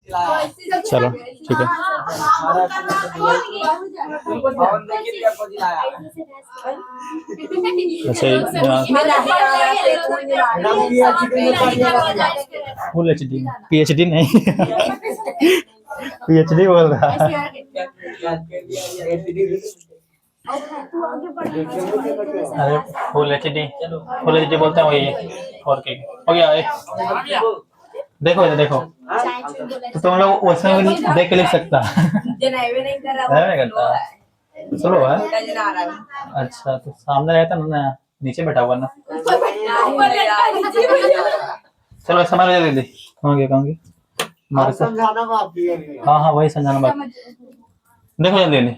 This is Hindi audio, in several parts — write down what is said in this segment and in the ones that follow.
चलो ठीक है। अच्छा फुल HD, PhD नहीं PhD बोल रहा है। अरे फुल HD बोलते हैं वही 4K हो गया। देखो इधर देखो, तो तुम लोग उसमें भी देख के लिख सकता नहीं करता। चलो अच्छा, तो सामने रहता ना, नीचे बैठा हुआ ना। चलो समझ ले दीदी, कहाँ गए हाँ वही समझाना बाकी। देखो जल्दी,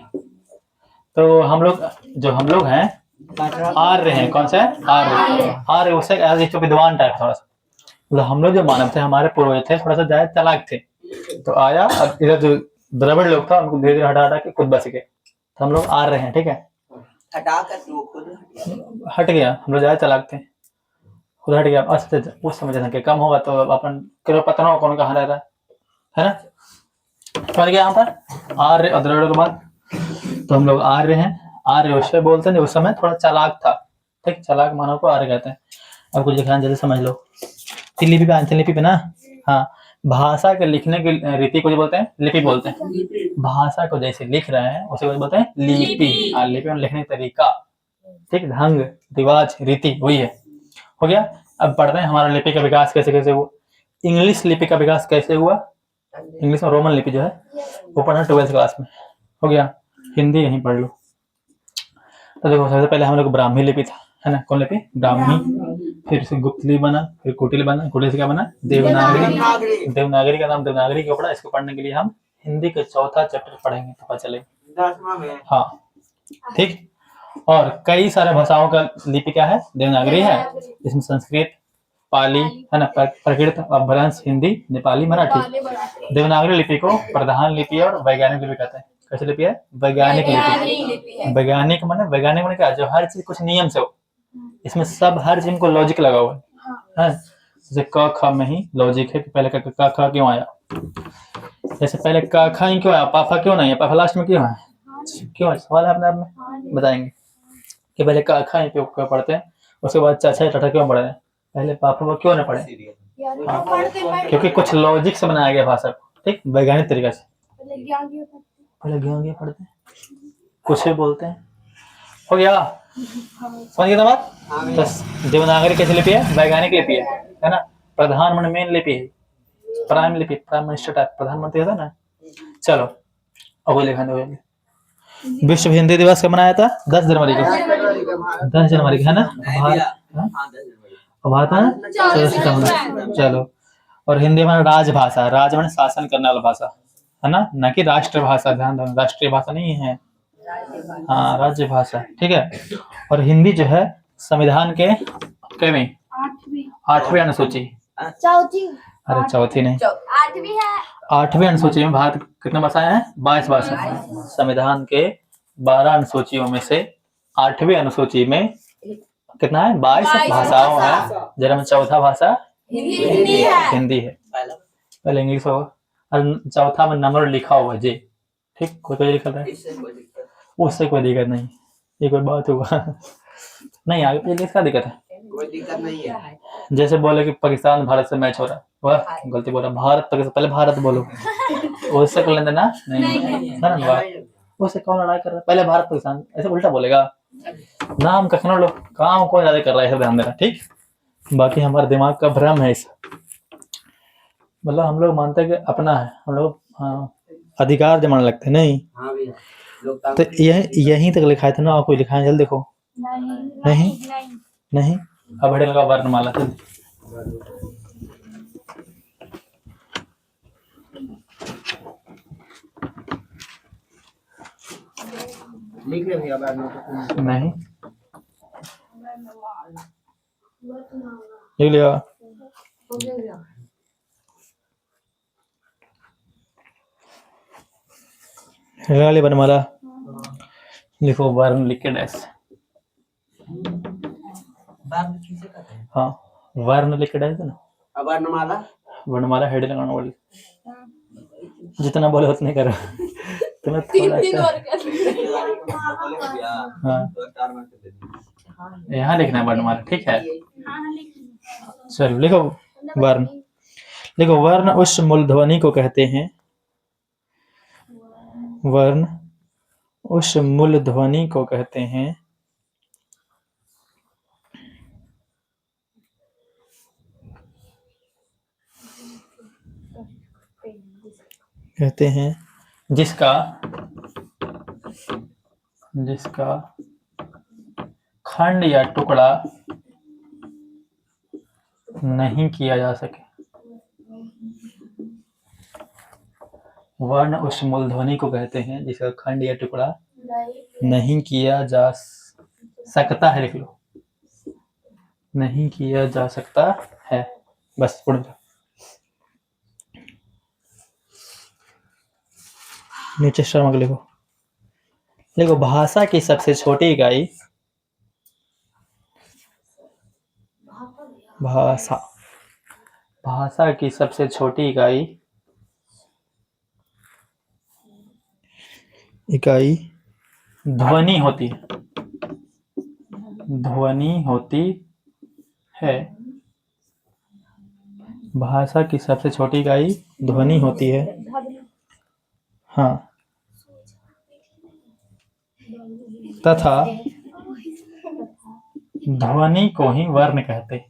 तो हम लोग हैं आर्य हैं। कौन सा है? आर्य उससे एज विद्वान टाइप थोड़ा सा, मतलब हम लोग जो मानव थे, हमारे पूर्वज थे, थोड़ा सा ज्यादा चालाक थे। तो आया, अब इधर जो द्रविड़ लोग था उनको धीरे धीरे हटा के खुद बच गए। तो हम लोग आर्य हैं, ठीक है। हट गया, हम लोग ज्यादा चालाक थे, खुद हट गया। उस समय जनसंख्या कम होगा तो अपन किलो पता ना कौन कहाँ रह रहा है ना। समझ गया यहाँ पर आर्य और द्रविड़ के बाद, तो हम लोग आर्य हैं। आर्य उससे बोलते हैं उस समय थोड़ा चालाक था, ठीक। चालाक मानव को आर्य कहते हैं। अब कुछ लिखा जल्दी समझ लो। लिपि पे आंसर लिपि पे ना, हाँ। भाषा के लिखने की रीति को जो बोलते हैं लिपि बोलते हैं। भाषा को जैसे लिख रहे हैं उसे बोलते हैं लिपि। हाँ, लिपि में लिखने का तरीका, ठीक, ढंग, रिवाज, रीति वही है। हो गया। अब पढ़ते हैं हमारा लिपि का विकास कैसे कैसे हुआ। इंग्लिश लिपि का विकास कैसे हुआ। इंग्लिश में रोमन लिपि जो है वो पढ़ना 12th क्लास में। हो गया। हिंदी यहीं पढ़ लो। तो देखो सबसे पहले हम लोग ब्राह्मी लिपि था, है ना। कौन लिपि? ब्राह्मी। फिर से गुप्त लिपि बना, फिर कुटिल बना, कुटिल से क्या बना? देवनागरी। देवनागरी का नाम देवनागरी क्यों पड़ा? इसको पढ़ने के लिए हम हिंदी का चौथा चैप्टर पढ़ेंगे तो पता चलेगा। हाँ ठीक। और कई सारे भाषाओं का लिपि क्या है? देवनागरी है। इसमें संस्कृत, पाली, है ना, प्राकृत, अपभ्रंश, हिंदी, नेपाली, मराठी। देवनागरी लिपि को प्रधान लिपि और वैज्ञानिक लिपि कहते हैं। कैसे लिपि है? वैज्ञानिक लिपि। वैज्ञानिक माने क्या? जो हर चीज कुछ नियम से हो। इसमें सब हर चीज को लॉजिक लगा हुआ है। जैसे क ख में ही लॉजिक है कि पहले क ख क्यों आया। जैसे पहले क ख ही क्यों आया, पाफा क्यों नहीं है, पाफा लास्ट में क्यों है? क्यों? सवाल है अपने आप में, बताएंगे कि पहले क ख क्यों पढ़ते हैं, उसके बाद च छ ट क्यों पढ़े, पहले पापा क्यों नहीं पढ़े? क्योंकि कुछ लॉजिक से बनाया गया भाषा को, ठीक, वैज्ञानिक तरीका से। पहले ज्ञ पढ़ते हैं, कुछ भी बोलते हैं। हो गया, समझ गए ना बात। तो देवनागरी कैसी लिपि है? वैज्ञानिक लिपि है ना। प्रधान मन मेन लिपि है, प्राइम लिपि, प्राइम मिनिस्टर टाइप प्रधानमंत्री होता है ना। चलो अब वो लिखा दो। विश्व हिंदी दिवस कब मनाया था? 10 जनवरी को। 10 जनवरी को, है ना। भारत में 14 सितंबर। चलो, और हिंदी हमारा राजभाषा, राज माने शासन करने वाला भाषा, है ना, न कि राष्ट्रभाषा। ध्यान दो, राष्ट्रीय भाषा नहीं है, हाँ राज्य भाषा, ठीक है। और हिंदी जो है संविधान के केवीं 8वीं अनुसूची, अरे चौथी नहीं, 8वीं अनुसूची में भारत कितने भाषाएं हैं? 22 भाषा। संविधान के 12 अनुसूचियों में से 8वीं अनुसूची में कितना है? 22 भाषाओं है, जिनमें चौथा भाषा हिंदी है। पहले इंग्लिश होगा और चौथा में नंबर लिखा हुआ जी, ठीक। कोई लिखा है उससे कोई दिक्कत नहीं, ये कोई बात हुआ नहीं, आगे पीछे इसका दिक्कत है, कोई दिक्कत नहीं है। जैसे बोले कि पाकिस्तान भारत से मैच हो रहा है, वाह गलती बोला, भारत पाकिस्तान, पहले भारत बोलो, उससे कर लेते ना, नहीं उससे कौन लड़ाई कर रहा है, पहले भारत पाकिस्तान, ऐसे उल्टा बोलेगा। नाम कखनो लो, काम कौन ज्यादा कर रहा है, ध्यान देना, ठीक। बाकी हमारे दिमाग का भ्रम है इस, मतलब हम लोग मानते हैं कि अपना है, हम लोग अधिकार जमाने लगते हैं, नहीं। तो यहीं तक लिखा था ना, और कोई लिखा है? जल्दी देखो। नहीं। अब हटे लगा वर्णमाला, लिख रहे भैया बाद में? नहीं लिख लिया। वाली वर्णमाला लिखो, वर्ण लिख के डैश, हाँ वर्ण लिख के डैश ना। वर्णमाला, वर्णमाला हेड लगाना वाली, जितना बोले उतने करो। तुम्हें थोड़ा सा हाँ यहाँ लिखना है वर्णमाला, ठीक है। चलो लिखो वर्ण। देखो वर्ण उस मूल ध्वनि को कहते हैं, वर्ण उस मूल ध्वनि को कहते हैं जिसका खंड या टुकड़ा नहीं किया जा सके। वर्ण उस मूल ध्वनि को कहते हैं जिसका खंड या टुकड़ा नहीं किया जा सकता है। लिख लो, नहीं किया जा सकता है, बस पढ़ लो। नीचे श्रमक लिखो। देखो भाषा की सबसे छोटी इकाई भाषा की सबसे छोटी इकाई ध्वनि होती है। भाषा की सबसे छोटी इकाई ध्वनि होती है। हाँ, तथा ध्वनि को ही वर्ण कहते हैं।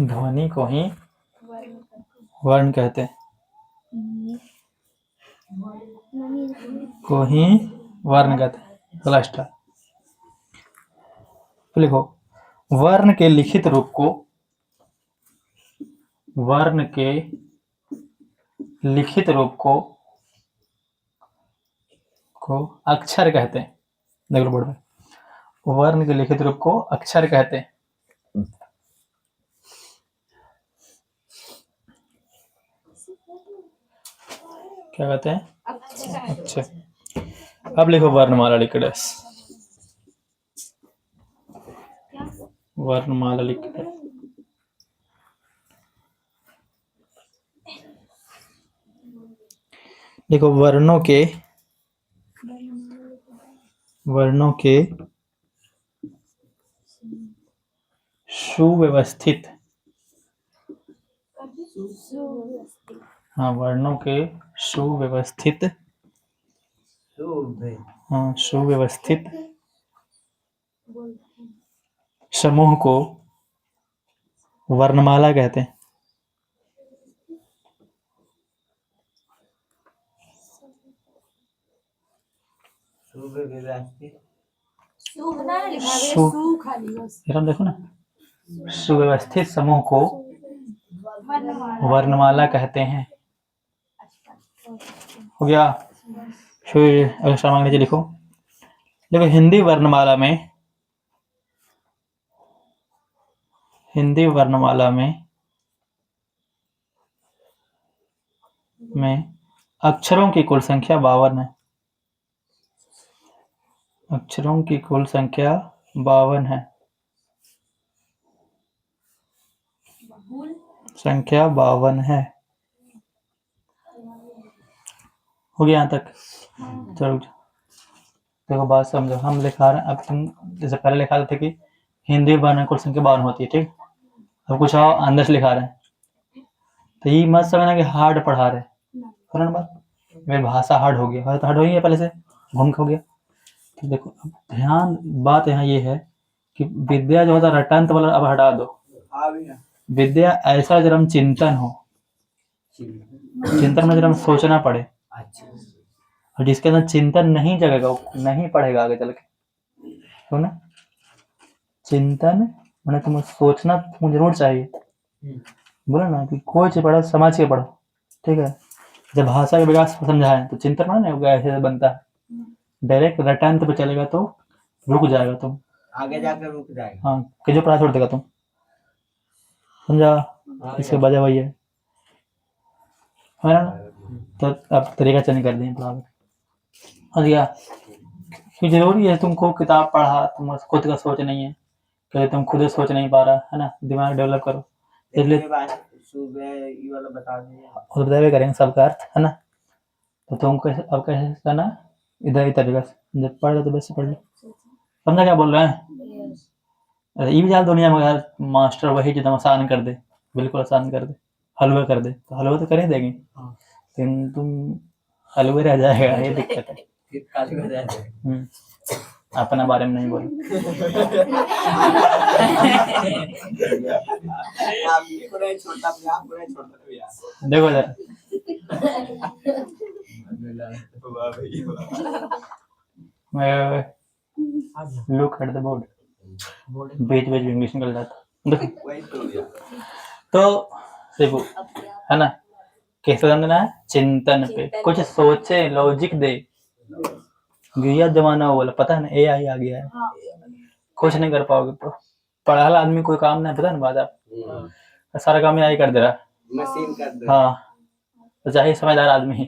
ध्वनि को ही वर्ण कहते हैं। लास्ट लिखो, वर्ण के लिखित रूप को अक्षर कहते हैं। देख लो बोर्ड में, वर्ण के लिखित रूप को अक्षर कहते हैं। क्या कहते हैं? अच्छा, अब लिखो वर्णमाला लिख दे। वर्णमाला लिख दे। देखो वर्णों के सुव्यवस्थित, हाँ वर्णों के सुव्यवस्थित समूह को वर्णमाला कहते हैं। देखो ना, सुव्यवस्थित समूह को वर्णमाला कहते हैं। हो गया। फिर अगला नीचे लिखो। देखो हिंदी वर्णमाला में अक्षरों की कुल संख्या 52 है। अक्षरों की कुल संख्या 52 है। संख्या 52 है। हो गया यहाँ तक? चलो देखो बात समझो, हम लिखा रहे हैं। अब तुम जैसे पहले लिखा थे कि हिंदी वर्ण कुल संख्या 52 होती है, ठीक। अब कुछ और अंदर से लिखा रहे हैं, तो ये मत समझना कि हार्ड पढ़ा रहे हैं। मेरी भाषा हार्ड हो गया, तो हार्ड हो गया, पहले से घूम हो गया। तो देखो अब ध्यान, बात यहाँ ये है कि विद्या जो होता है रटंत वाला अब हटा दो। विद्या ऐसा जब हम चिंतन हो, चिंतन में जब हम सोचना पड़े, और जिसके अंदर चिंतन नहीं जगेगा वो नहीं पढ़ेगा आगे चल के। तो ना चिंतन मैंने तुम्हें सोचना जरूर चाहिए। बोला ना कि कोई चीज पढ़ो समझ के पढ़ो, ठीक है। जब भाषा का विकास समझाएं तो चिंतन माना नहीं होगा, ऐसे बनता है। डायरेक्ट रटांत पे चलेगा तो रुक जाएगा, तुम आगे जाकर रुक जाएगा। हाँ, कि जो पढ़ा छोड़ देगा तुम, समझा? इसके वजह वही है ना। तो अब तरीका चेंज कर दें पढ़ा। जरूरी है तुमको किताब पढ़ा, तुम खुद का सोच नहीं है, कहीं तुम खुद सोच नहीं पा रहा है ना, दिमाग डेवलप करो। इसलिए सुबह ये वाला बता दें, खुद बताए करेंगे सबका अर्थ, है ना। तो तुम कैसे अब कैसे करना है, इधर ही तरीका से जब पढ़ लो तो बस पढ़ लो, समझा क्या बोल रहे हैं। अरे ये भी जाल दुनिया में यार मास्टर वही जो तुम आसान कर दे, बिल्कुल आसान कर दे, हलवा कर दे, तो हलवा तो कर ही देंगे, लेकिन तुम हलवे रह जाएगा, ये दिक्कत है। फिर काली हो जाए। अपना बारे में नहीं बोलो। आप ये पूरा छोटा भी, आप पूरा छोटा भी यार। देखो जरा मैं look at the board, beach beach English निकल जाता। वही तो यार। तो देखो, है ना, कैसे समझना है, चिंतन पे कुछ सोचे, लॉजिक दे। गिया जमाना वो बोला, पता है ना, AI आ गया है, कुछ नहीं कर पाओगे। पढ़ा वाला आदमी कोई काम नहीं, पता ना बात, आप सारा काम AI कर दे रहा, मशीन कर दे। हाँ, तो चाहिए समझदार आदमी।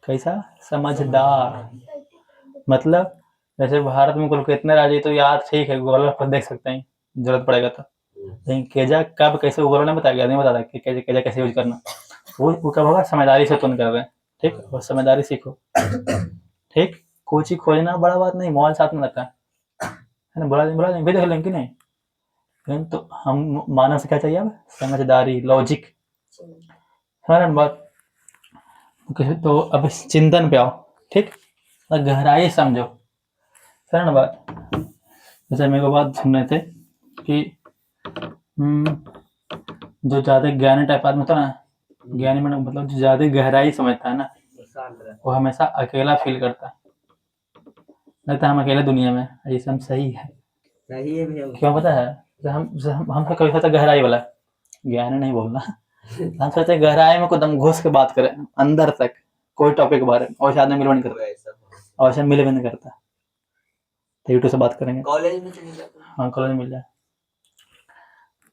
कैसा समझदार, मतलब जैसे भारत में कुल कितने राज्य, तो यार ठीक है, गूगल पर देख सकते हैं, जरूरत पड़ेगा तो। लेकिन केजा कब कैसे गूगल ने बताया, नहीं बताता कि केजा कैसे यूज करना। वो कब होगा, समझदारी से तुम कर रहे हैं, ठीक, और समझदारी सीखो, ठीक। कोई चीज खोजना बड़ा बात नहीं, मोबाइल साथ में रहता है ना, बुला दें भी देख लें कि नहीं, लेकिन तो हम मानव से क्या चाहिए अब, समझदारी, लॉजिक, है ना बात। तो अब चिंतन पे आओ, ठीक, गहराई समझो, है ना बात। जैसे मेरे को बात सुन रहे थे कि जो ज्यादा ज्ञानी टाइप आदमी होता है ना, ज्ञानी मतलब जो ज्यादा गहराई समझता है ना, वो हमेशा अकेला फील करता है, लगता है हम अकेले दुनिया में, ये सब सही है। सही है भैया। क्यों पता है, हम तो कभी सोचते गहराई वाला, ज्ञान नहीं बोलना, हम सोचते गहराई में कुछ घुस के बात करें अंदर तक, कोई टॉपिक के बारे में, और शायद मिल नहीं करता, और शायद मिले भी नहीं करता, तो यूट्यूब से बात करेंगे, कॉलेज में चले जाते हैं। हाँ कॉलेज में मिल जाए,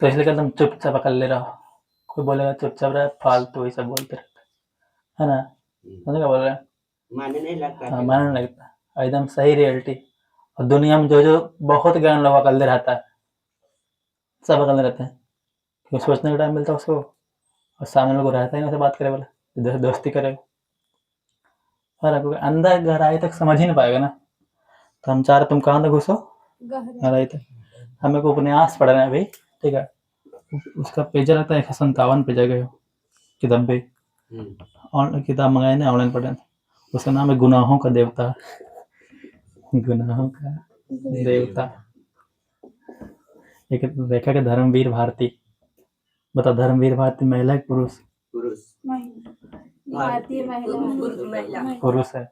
तो इसलिए कहते हम चुपचाप कर ले रहा, कोई बोलेगा चुपचाप रहे, फालतू ही सब बोलते रहते, है ना, समझे क्या बोल रहे हैं, माने नहीं लगता। हाँ, मानने नहीं लगता, एकदम सही रियलिटी। और दुनिया में जो जो बहुत ज्ञान लोग अकल रहता है, सब अकल रहते हैं, क्यों सोचने का टाइम मिलता है उसको, और सामने लोग रहता ही नहीं, उसे बात करे वाला, दोस्ती करे, और क्योंकि अंदर गहराई तक समझ ही नहीं पाएगा ना, तो हम चाह रहे तुम कहाँ तक घुसो, गहराई तक। हमें को उपन्यास पढ़ना है भाई, ठीक है, उसका पेज लगता है 157 पे जगह हो किताब पे, किताब मंगाए ना, ऑनलाइन पढ़े, उसका नाम है गुनाहों का देवता, गुनाहों का देवता, एक रेखा के धर्मवीर भारती, बता धर्मवीर भारती महिला है पुरुष, भारतीय महिला पुरुष है।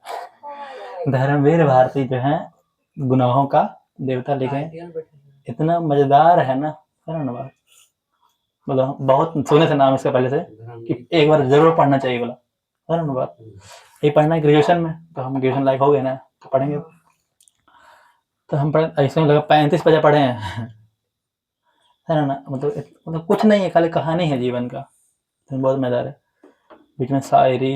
धर्मवीर भारती जो है गुनाहों का देवता लिखे, इतना मजेदार है ना, है ना बात, मतलब बहुत सुने थे नाम इसका पहले से, कि एक बार जरूर पढ़ना चाहिए बोला, है ना बात। ये पढ़ना है ग्रेजुएशन में, तो हम ग्रेजुएशन लाइफ हो गए ना, तो पढ़ेंगे, तो हम पढ़े ऐसे ही लगा 35 पेज पढ़े हैं, है ना, मतलब कुछ नहीं है, खाली कहानी है जीवन का, तो बहुत मजेदार है। बीच में शायरी,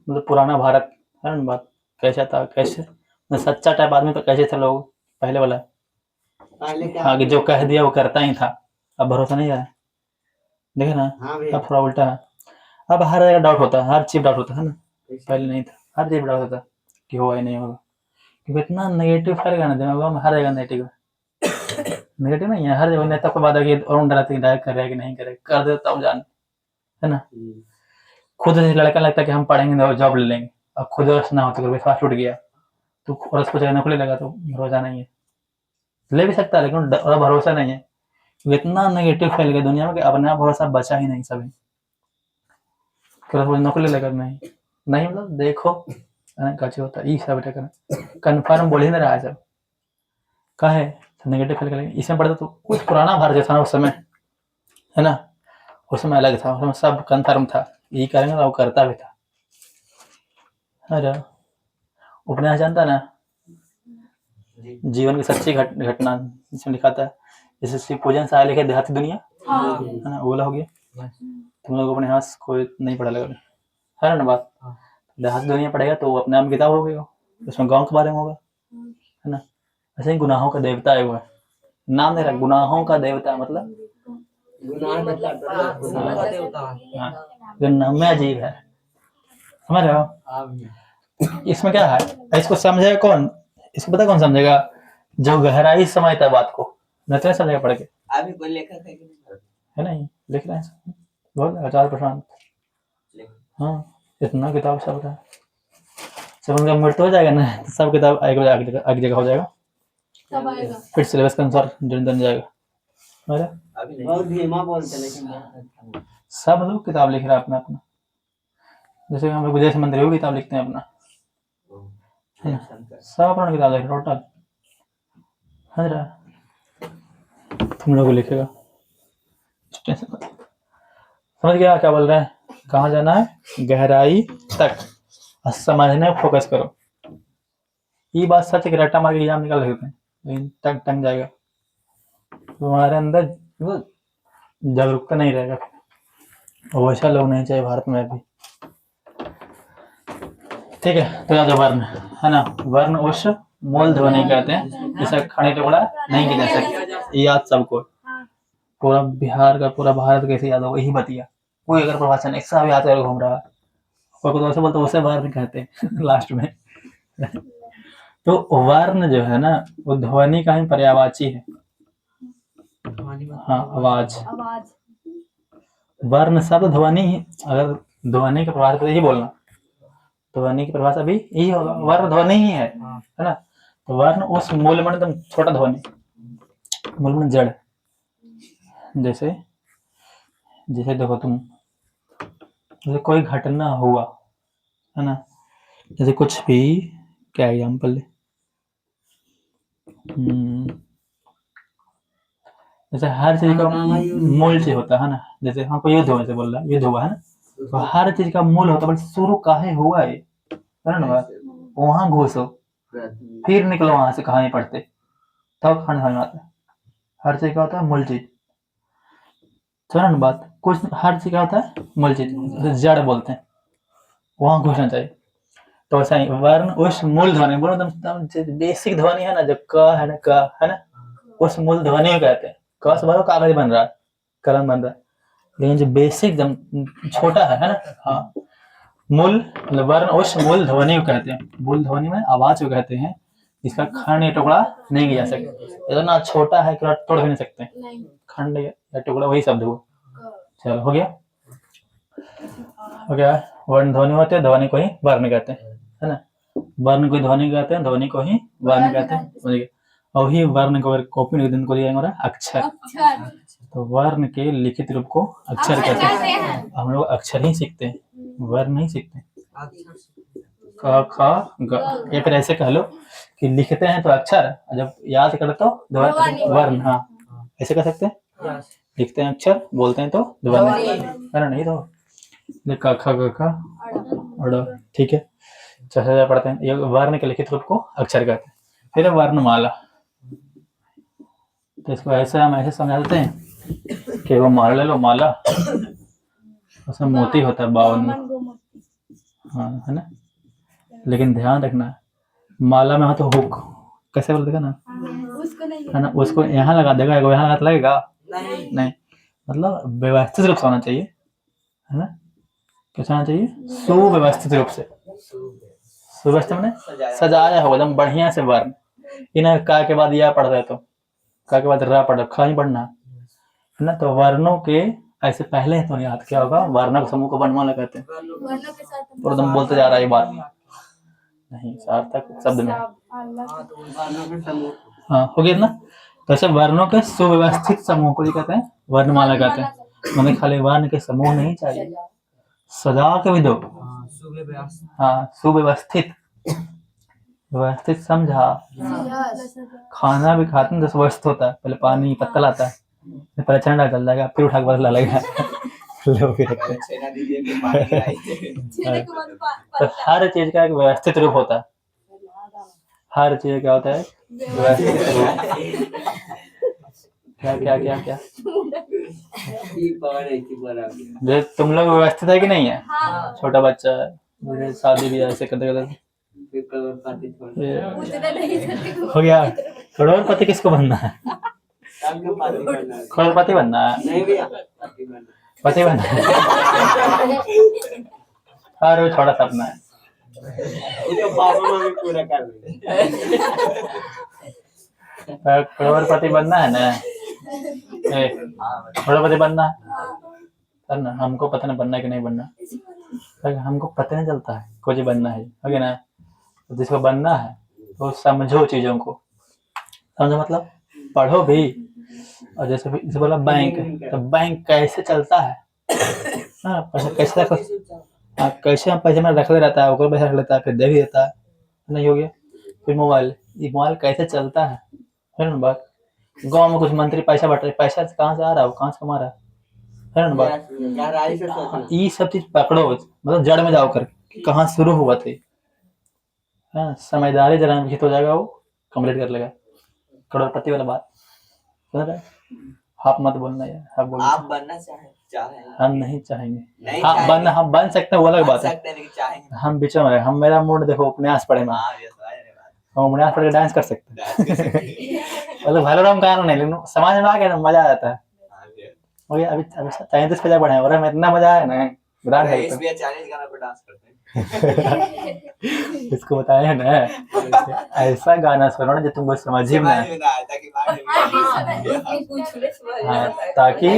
मतलब पुराना भारत, है ना बात, कैसा था, कैसे सच्चा टाइप आदमी तो कैसे थे लोग पहले वाला, आगे जो कह दिया वो करता ही था, अब भरोसा नहीं है, देखे ना, अब थोड़ा उल्टा है, अब हर जगह डाउट होता है, हर चीज डाउट होता है ना, पहले नहीं था, हर चीज डाउट होता कि होगा ही नहीं होगा, क्योंकि इतना नेगेटिव फैल गया ना दिमाग में, हर जगह नेगेटिव नेगेटिव नहीं है, हर जगह नेता को बात है और डराते डायरेक्ट कर रहे कि नहीं करे, कर दे तब जान, है ना। खुद से लड़का लगता है कि हम पढ़ेंगे तो जॉब ले लेंगे, अब खुद ना हो तो विश्वास टूट गया, तो और उसको चाहे नौकरी लगा तो भरोसा नहीं है, ले भी सकता है लेकिन भरोसा नहीं है, इतना नेगेटिव फैल गया दुनिया में कि अपना भरोसा बचा ही नहीं सभी, नौकरी लेकर नहीं मतलब देखो कच्चे होता है, सब कन्फर्म बोल ही नहीं रहा है, सब का है नेगेटिव फैल गया, इसमें पढ़ता तो कुछ पुराना भारत था उस समय, है ना, उस समय अलग था, उसमें सब कन्फर्म था, यही करेंगे वो करता भी था, अरे उपन्यास जानता ना, जीवन की सच्ची घटना जिसमें लिखा था, जैसे शिव पूजन साय लिखे देहाती दुनिया, है ना, वो हो गया, तुम लोग अपने हाथ कोई नहीं पढ़ा लगा, है ना बात, देहाती दुनिया पढ़ेगा तो अपने आप किताब हो गई, उसमें गाँव के बारे में होगा, है ना। ऐसे ही गुनाहों का देवता है वो, नाम दे रहा गुनाहों का देवता, मतलब गुनाह का चाटना गुनाह का देवता हाँ, ये नाम में अजीब है, समझ रहे हो? इसमें क्या है, इसको समझेगा कौन? इसको पता कौन समझेगा? जो गहराई से समझता है बात को, नहीं तो समझेगा पढ़ के, अभी कोई लेखक है कि नहीं? है नहीं? लिख रहे हैं बहुत आचार्य प्रशांत। हाँ, इतना किताब सब रहा है, जब उनका मृत्यु हो जाएगा ना तो सब किताब एक जगह हो जाएगा, सब आएगा। फिर सिलेबस के अनुसार दिन जाएगा। समझ रहे? अभी नहीं। बहुत धीमा बोलते लेकिन बहुत अच्छा। सब लोग किताब लिख रहा है अपना अपना, जैसे हम लोग विदेश मंत्री भी किताब लिखते हैं अपना, है ना? सब अपना किताब लिख रहे टोटल, समझ रहा? तुम लोग को लिखेगा, समझ गया क्या बोल रहे हैं? कहाँ जाना है? गहराई तक समझने फोकस करो। ये बात सच है कि रट्टा मार के एग्जाम निकाल सकते हैं, लेकिन तक टंग जाएगा, तुम्हारे अंदर वो जागरूकता नहीं रहेगा, वैसा लोग नहीं चाहिए भारत में अभी। ठीक है, तो याद वर्ण है ना, वर्ण उस मूल ध्वनि कहते हैं जिसे खड़े टुकड़ा नहीं किया जा सकता। याद सबको, पूरा बिहार का पूरा भारत कैसे याद होगा, यही बतिया। कोई अगर प्रभाषण एक साथ याद कर घूम रहा है, कोई तो वैसे बोलते उसे वर्ण कहते हैं लास्ट में। तो वर्ण जो है ना वो ध्वनि का ही पर्यायवाची है। हाँ, आवाज। वर्ण शब्द ध्वनि ही, अगर ध्वनि की परिभाषा यही बोलना, ध्वनि की परिभाषा भी यही होगा, वर्ण ध्वनि ही है ना? तो वर्ण उस मूल में एकदम छोटा ध्वनि, मूल में जड़, जैसे जैसे देखो तुम, जैसे कोई घटना हुआ है ना, जैसे कुछ भी, क्या एग्जाम्पल ले, जैसे हर चीज का मूल चीज होता है ना, जैसे हाँ कोई युद्ध हुआ, जैसे बोल रहा है युद्ध हुआ है ना, तो हर चीज का मूल होता है, बट शुरू काहे हुआ है, ना? वहां घुसो, फिर निकलो वहां से कहानी पढ़ते, तब खंड समझ में आता है। हर चीज का होता है मूल चीज, सुना ना बात? कुछ हर चीज का होता है मूल चीज, जड़ बोलते हैं, वहां घुसना चाहिए। तो ऐसा ही वर्ण उस मूल ध्वनि, बोलो एकदम बेसिक ध्वनि है ना, जो क है ना, क है ना, उस मूल ध्वनि को कहते हैं। क से भरो कागज बन रहा है, कलम बन रहा है, लेकिन जो बेसिक एकदम छोटा है ना, हाँ, मूल मतलब वर्ण उस मूल ध्वनि को कहते हैं। मूल ध्वनि में आवाज को कहते हैं, जिसका खंड या टुकड़ा नहीं किया जा सकता। इतना छोटा है कि तोड़ भी नहीं सकते, खंड या टुकड़ा वही शब्द हुआ। चलो हो गया, हो गया। वर्ण ध्वनि होते हैं, ध्वनि को ही वर्ण कहते हैं, है ना? वर्ण को ध्वनि कहते हैं, ध्वनि को ही वर्ण कहते हैं। और ही वर्ण को कॉपी दिन को दिया अक्षर, तो वर्ण के लिखित रूप को अक्षर कहते हैं। हम लोग अक्षर ही सीखते हैं, वर्ण नहीं सीखते। क ख ग, या फिर ऐसे कह लो कि लिखते हैं तो अक्षर, जब याद करो तो वर्ण। हाँ, ऐसे कह सकते हैं, लिखते हैं अक्षर, बोलते हैं तो ध्वनि, है ना? नहीं तो क ख ग ख, ठीक है, चल पढ़ते हैं। ये वर्ण के लिखित रूप को अक्षर कहते हैं। फिर वर्णमाला, तो इसको ऐसे हम ऐसे समझाते हैं कि वो माला ले लो, माला उसमें मोती होता है 52, हाँ, है ना? लेकिन ध्यान रखना, माला में हो तो हुक, कैसे बोल देगा ना, है ना? उसको यहाँ लगा देगा, यहाँ लगा लगेगा नहीं, मतलब व्यवस्थित रूप से होना चाहिए, है ना? कैसा होना चाहिए? सुव्यवस्थित रूप से। सुव्यवस्थित मैंने सजाया हो एकदम बढ़िया से वर्ण। इन्हें का के बाद या पढ़ रहे तो का के बाद रा पढ़, खा ही पढ़ना, है ना? तो वर्णों के ऐसे पहले तो याद क्या होगा, वर्णक समूह को वर्णमाला कहते हैं। और तुम बोलते जा रहा है ये बात नहीं, सार्थक शब्द में, हाँ हो गया ना? तो ऐसे वर्णों के सुव्यवस्थित समूह को कहते हैं वर्णमाला कहते हैं। मतलब खाली वर्ण के समूह नहीं चाहिए, सजा के भी दो, हाँ, सुव्यवस्थित, व्यवस्थित समझा। खाना भी खाते हैं तो व्यवस्थित होता है, पहले पानी पत्तल आता है, पहले ठंडा चल जाएगा, फिर उठा के बदला लगेगा। लोग तो हर चीज का एक व्यवस्थित रूप होता है, हर चीज क्या होता है व्यवस्थित रूप। क्या क्या क्या क्या जो तुम लोग व्यवस्थित है कि नहीं है? छोटा बच्चा है, शादी भी ऐसे करते करते हो गया। करोड़पति किसको बनना है? काम का पाती बनना है। करोड़पति बनना है, नहीं भैया पाती बनना है। पति बनना है। और वो छोटा सपना है। वो तो पापा मम्मी पूरा कर देंगे। करोड़पति बनना है ना, करोड़पति बनना है सर ना। हमको पता नहीं बनना है कि नहीं बनना, लेकिन हमको पता नहीं चलता है कुछ बनना है ना। तो जिसको बनना है तो समझो चीजों को, समझो मतलब पढ़ो भी। और जैसे बोला बैंक, तो बैंक कैसे चलता है, हाँ पैसा कैसे रखो, हाँ कैसे हम पैसे में रख ले रहता है, ऊपर पैसा रख लेता है, फिर दे भी देता है, नहीं हो गया। फिर मोबाइल, ये मोबाइल कैसे चलता है ना बात। गांव में कुछ मंत्री पैसा बट रहे, पैसा कहाँ से आ रहा है, वो कहाँ से कमा रहा है ना बात। गहराई से सोचना। ये सब चीज पकड़ो, मतलब जड़ में जाओ कर, कहाँ शुरू हुआ थे। हाँ समझदारी जरा विकसित हो जाएगा, वो कंप्लीट कर लेगा करोड़पति वाला बात, समझ रहे। आप मत बोलना यार, आप बोलो। आप बनना चाहेंगे? हम नहीं चाहेंगे। नहीं हाँ चाहेंगे। हम बन सकते हैं, वो अलग बात है। सकते हैं लेकिन चाहेंगे। हम बीचों में, हम मेरा मूड देखो, उपन्यास पढ़े मैं, हाँ ये तो है रे बात। हम उपन्यास पढ़ के डांस कर सकते हैं। डांस कर सकते हैं। मतलब भले गाना नहीं, लेकिन समाज में आ गया ना मजा आ जाता है। हाँ जी। हो गया अभी 33 पे पढ़े और हमें इतना मजा आया ना, विराट है इस भी चाइनीज गाना पे डांस करते हैं। इसको बताया ना, ऐसा गाना सुनो ना जो तुमको समझ ही में समझ में ना आए ताकि बाद में हाँ, ताकि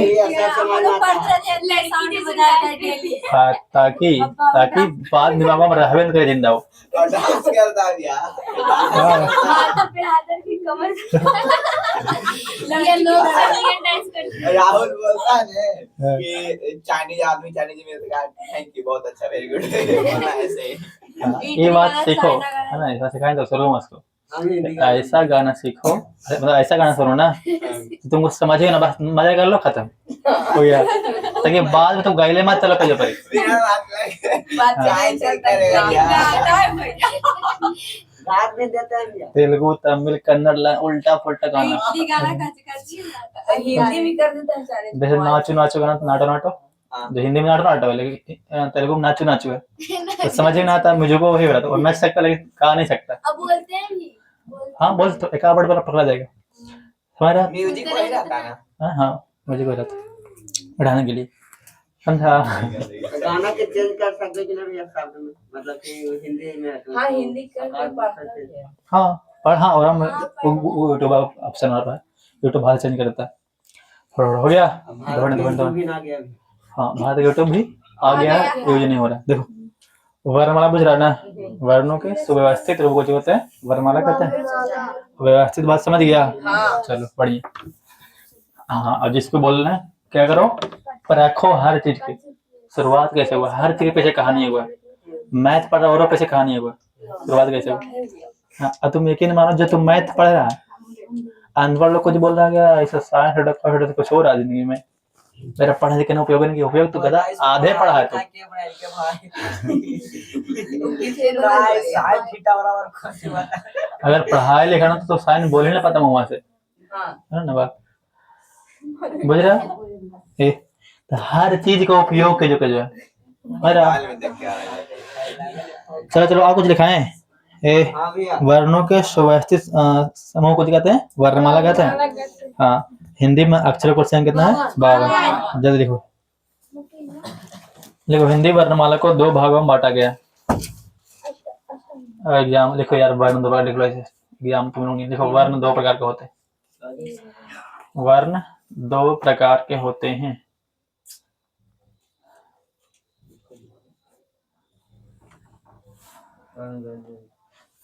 ताकि ताकि बाद दिमाग में रहबे करे जिंदा हो। और डांस करता है यार। राहुल बोलता है कि चाइनीज आदमी चाइनीज में थैंक यू बहुत अच्छा वेरी गुड बोलना ऐसे ही। ये बात सीखो है ना, ऐसा सिखाएं तो शुरू में उसको ऐसा गाना सीखो, मतलब ऐसा गाना सुनो ना तुमको समझिए ना, बस मजा कर लो, खत्म हो गया। ताकि बाद में तुम गाइले मत चलो कहीं पर। बिना बात चाय चलता रहेगा। रात में देता है भैया। तेलुगु तमिल कन्नड़ उल्टा पुल्टा गाना, हिंदी भी कर देता है सारे। जैसे नाचो नाचो गाना, नाटो नाटो, जो हिंदी में नाटो नाटो है, लेकिन तेलुगु में नाचो नाचो है, तो समझ ही ना आता। मुझको वही हो रहा था, और मैं सकता लेकिन गा नहीं सकता। अब बोलते हैं भी। हाँ बोल तो एक आध बार पकड़ा जाएगा, समझ रहा। म्यूजिक वही रहता है ना। हाँ मुझे कोई रहता बढ़ाने के लिए, समझा। गाना के चेंज कर सकते कि नहीं शब्द में, मतलब कि हिंदी में। हाँ हिंदी कर हाँ और हाँ, और हम यूट्यूब ऑप्शन आ रहा है, यूट्यूब भाषा चेंज कर देता है। हो गया भी ना गया अभी। हाँ भारत यूट्यूब भी आ गया है, यूज नहीं हो रहा है। देखो वर्णमाला बुझ रहा है ना, वर्णों के सुव्यवस्थित रूप को जो होते हैं वर्णमाला कहते हैं। व्यवस्थित बात समझ गया, चलो बढ़िया। हाँ अब जिसको बोलना है क्या करो, परखो हर चीज की शुरुआत कैसे हुआ, हर चीज के पीछे कहानी हुआ। मैथ पढ़ रहा और पीछे कहानी हुआ, शुरुआत कैसे हुआ। हाँ अब तुम यकीन मानो, जो तुम मैथ पढ़ रहा है, अनपढ़ लोग कुछ बोल रहा है ऐसा साइंस कुछ हो रहा है जिंदगी में, मेरा पढ़ने लिखने उपयोग नहीं किया, उपयोग तो गधा आधे पढ़ा है तो। अगर पढ़ाई लिखा तो साइंस बोल ही ना पाता वहां से, है ना बात, बुझ रहा है। तो हर चीज का उपयोग के जो है चलो चलो और कुछ लिखाएं। वर्णों के सुव्यवस्थित समूह को कहते हैं वर्णमाला कहते हैं। हाँ हिंदी में अक्षर को संख्या कितना है 52। जल्दी लिखो, लिखो हिंदी वर्णमाला को 2 भागों में बांटा गया। एग्जाम लिखो यार, वर्ण 2 प्रकार लिख लो ऐसे, एग्जाम तुम लोग नहीं लिखो। वर्ण 2 प्रकार के होते हैं, वर्ण 2 प्रकार के होते हैं।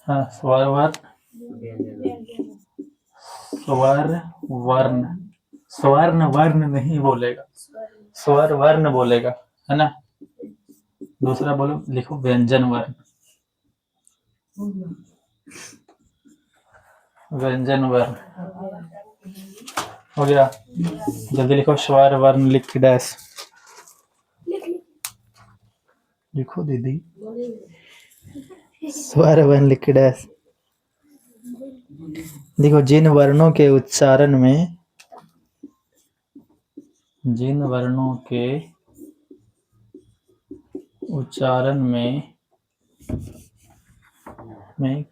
हाँ स्वर वर्ण, स्वर्ण वर्ण नहीं बोलेगा, स्वर वर्ण बोलेगा, है ना। दूसरा बोलो, लिखो व्यंजन वर्ण, व्यंजन वर्ण हो गया। जल्दी लिखो स्वर वर्ण, लिख डैश लिखो दीदी, स्वर वर्ण लिख डैश। देखो जिन वर्णों के उच्चारण में, जिन वर्णों के उच्चारण में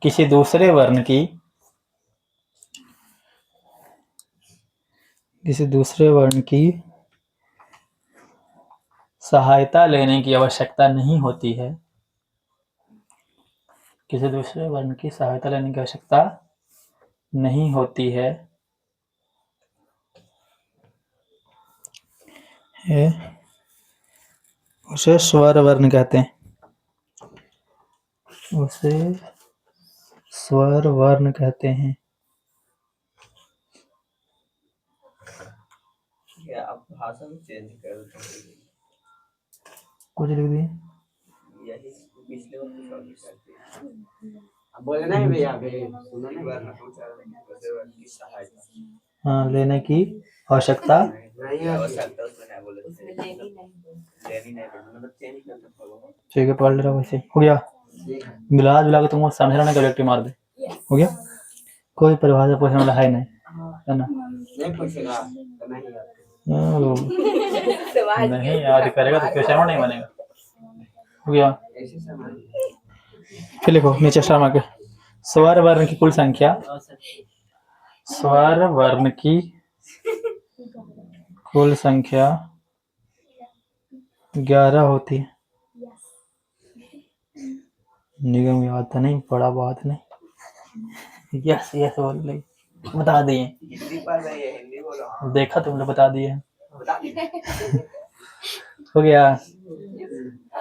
किसी दूसरे वर्ण की किसी दूसरे वर्ण की सहायता लेने की आवश्यकता नहीं होती है। किसी दूसरे वर्ण की सहायता लेने की आवश्यकता नहीं होती है। उसे स्वर वर्ण कहते हैं। उसे स्वर वर्ण कहते हैं। क्या आप भाषा में चेंज कर दो। कुछ लिख दिए। यही पिछले बार कुछ और करते हैं। अब बोलना है भैया अभी सुनो एक ना बार ना उच्चारण दूसरे वर्ण की सहायता हाँ, लेने की आवश्यकता नहीं या है आवश्यकता उसमें नहीं बोले उसमें लेनी नहीं बोलते। लेनी नहीं बोले मतलब चेंज कर सकते हो। ठीक है, पढ़ ले रहा हूँ वैसे। हो गया। ठीक है मिला जुला के तुमको समझना नहीं, कलेक्टिव मार दे। हो गया। कोई परिभाषा पूछने वाला है नहीं, है ना? नहीं पूछेगा तो नहीं आता। समाज नहीं याद करेगा तो क्वेश्चन नहीं बनेगा। हो गया। ऐसे समझ फिर लिखो नीचे शर्मा के स्वर वर्ण की कुल संख्या। स्वर वर्ण की कुल संख्या 11 होती है। निगम याद था नहीं, बड़ा बात नहीं। यस यस बोल रही, बता दिए। हिंदी पढ़ रही है, हिंदी बोलो। हाँ देखा तुमने, बता दिए। बता दीजिए। हो गया।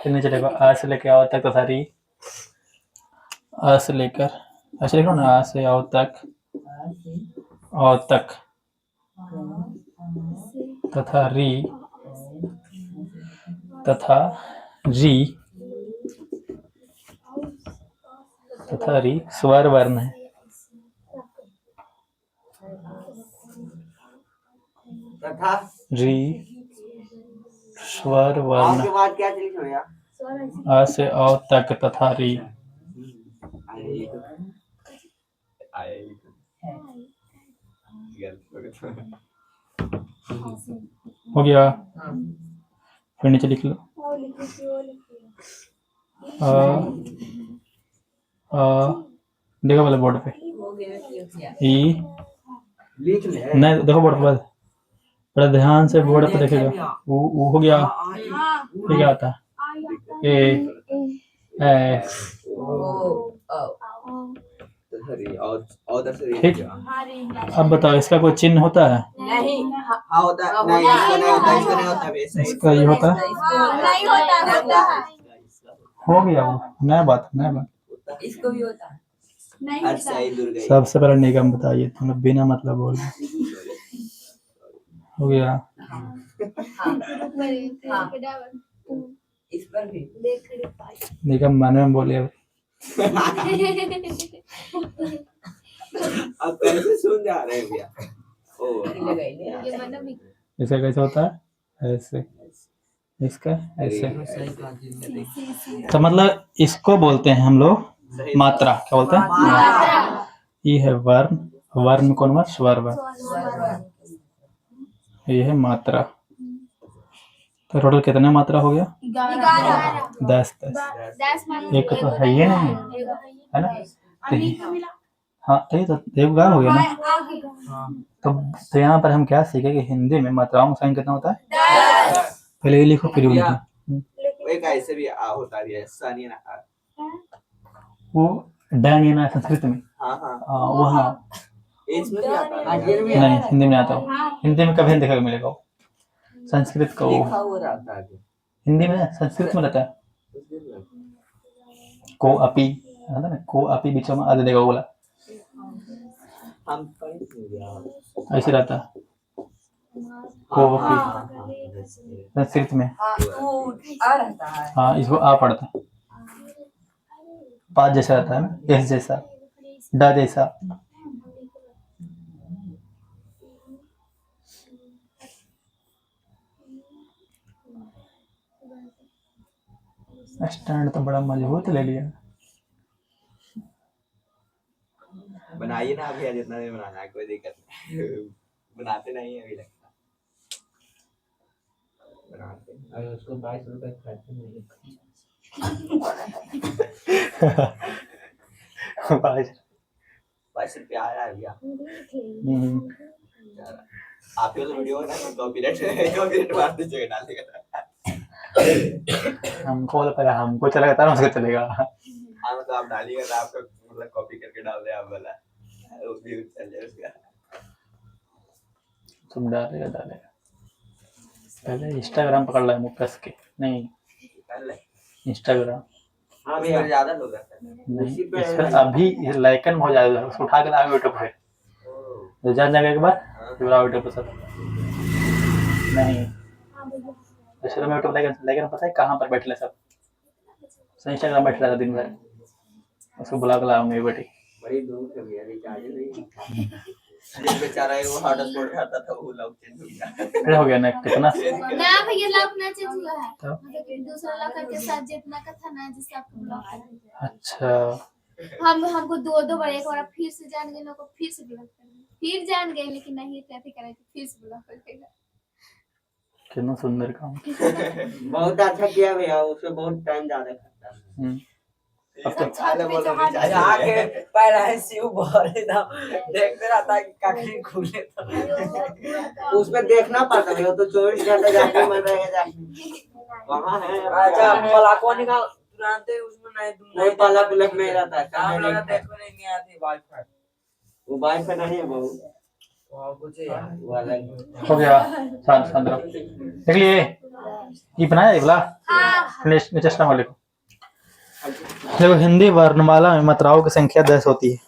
फिर नीचे देखो आ से लेके आओ तक तथा री। आ से लेकर, ऐसे लिखो ना, आ से आओ तक, आओ तक तथा री तथा री तथा री स्वर वर्ण है। तथा री स्वर वर्ण। आपके बाद क्या चीज भैया आ से आओ तक तथा री। हो गया। फिर नीचे लिख लो आ, देखो वाले बोर्ड पे हो गया क्या? ई। लिख ले नहीं देखो बोर्ड पर, बड़ा ध्यान से बोर्ड पे देखेगा। वो हो गया। ये क्या आता है? A S. ठीक। अब बताओ इसका कोई चिन्ह होता है? नहीं हाँ होता है नहीं इसका नहीं होता इसका नहीं होता वैसे इसका ये होता है। नहीं होता है। हो गया वो, नया बात, नया बात। इसको भी होता है। नहीं सबसे पहले निगम बताइए, तुम लोग बिना मतलब बोल रहे। हो गया। इस पर भी निगम माने में बोलिए। अब कैसे सुन जा रहे हैं भैया ओ इसका कैसे होता है? ऐसे। इसका ऐसे। तो मतलब इसको बोलते हैं हम लोग मात्रा। क्या बोलते हैं? ये है वर्ण। वर्ण कौन वर्ण? स्वर वर्ण। ये है मात्रा। तो टोटल कितने मात्रा हो गया? 10 10। एक तो है ये नहीं, है ना? तो हाँ तो ये तो एक गायब हो गया ना। तो यहाँ पर हम क्या सीखे कि हिंदी में मात्राओं का साइन कितना होता है? पहले ये लिखो फिर वो लिखो। एक ऐसे भी आ होता है सानिया ना। वो डैन ना संस्कृत में। हाँ हाँ वहाँ इसमें भी आता है। नहीं, हिंदी में नहीं आता वो। हिंदी में कभी नहीं देखा मिलेगा वो। संस्कृत का वो लिखा हुआ रहता है हिंदी में, संस्कृत में रहता है। को अपी है ना, को अपी बीच में आदि देगा बोला, हम पढ़ ऐसे रहता है। को अपी संस्कृत में। रहता है। हाँ, इसको आ पढ़ता है। पाँच जैसा रहता है ना, एस जैसा, डा जैसा। स्टैंड तो बड़ा मजबूत ले लिया। बनाइए ना अभी, जितना भी बनाना है कोई दिक्कत नहीं। बनाते नहीं है अभी लगता। बनाते हैं। और उसको 22 रुपए खर्च नहीं 22 रुपया आया है भैया। आपके तो वीडियो है ना कॉपीराइट मार दीजिएगा डालेगा। हमको पता, हमको चलेगा तब उसको चलेगा। हाँ मतलब आप डालिएगा तो आपका मतलब कॉपी करके डाल दे आप वाला, वो भी चल जाए उसका। तुम डालेगा। पहले इंस्टाग्राम पकड़ ला मुँह कस के, नहीं डाल ले। इंस्टाग्राम हाँ उस भैया पर ज्यादा लोग रहते हैं। नहीं, उसी पे इस पर अभी लाइकन हो जाएगा, उसको उठा के लाओ यूट्यूब पे, तो जान जाएगा एक बार फिर आओ यूट्यूब पे सब। नहीं शुरू में यूट्यूब लाइकन पता है कहाँ पर बैठे सब, इंस्टाग्राम बैठ रहा था दिन भर, उसको बुला के लाऊंगी बेटी। बड़ी दूर से भैया रिचार्ज नहीं। एक बेचारा है वो हॉटस्पॉट खाता था वो लॉक चेंज हो गया। फिर हो गया ना कितना। ना भैया लॉक ना चेंज हुआ है, तो? मतलब दूसरा लॉकर के साथ जितना का था ना जिससे आपको ब्लॉक कर दिया। अच्छा हमको दो बार, एक बार फिर से जान गए, लोग को फिर से ब्लॉक कर दिया, फिर जान गए लेकिन नहीं ट्रैफिक करे थे, फिर से ब्लॉक कर देगा। कितना सुंदर काम। बहुत अच्छा किया भैया, उससे बहुत टाइम ज्यादा खर्चा है। अब तो यहाँ के पैर ऐसी ऊपर एकदम देखते रहता है कि काखी खुले तो उस पे देखना पड़ता है, वो तो 24 घंटे जाके मन रहेगा जाके वहाँ है। अच्छा पलाको निकाल तुरंत ही उसमें नहीं पाला पुलक में रहता है, काम कहाँ लगा नहीं देखो नहीं आती वाईफाई वो वाईफाई नहीं है बहू, और कुछ है यार। वो अलग। हो गया, शांत शांत रहो। देख लिए ये बनाया ये वाला नीचे चश्मा वाले को। देखो हिंदी वर्णमाला में मात्राओं की संख्या 10 होती है।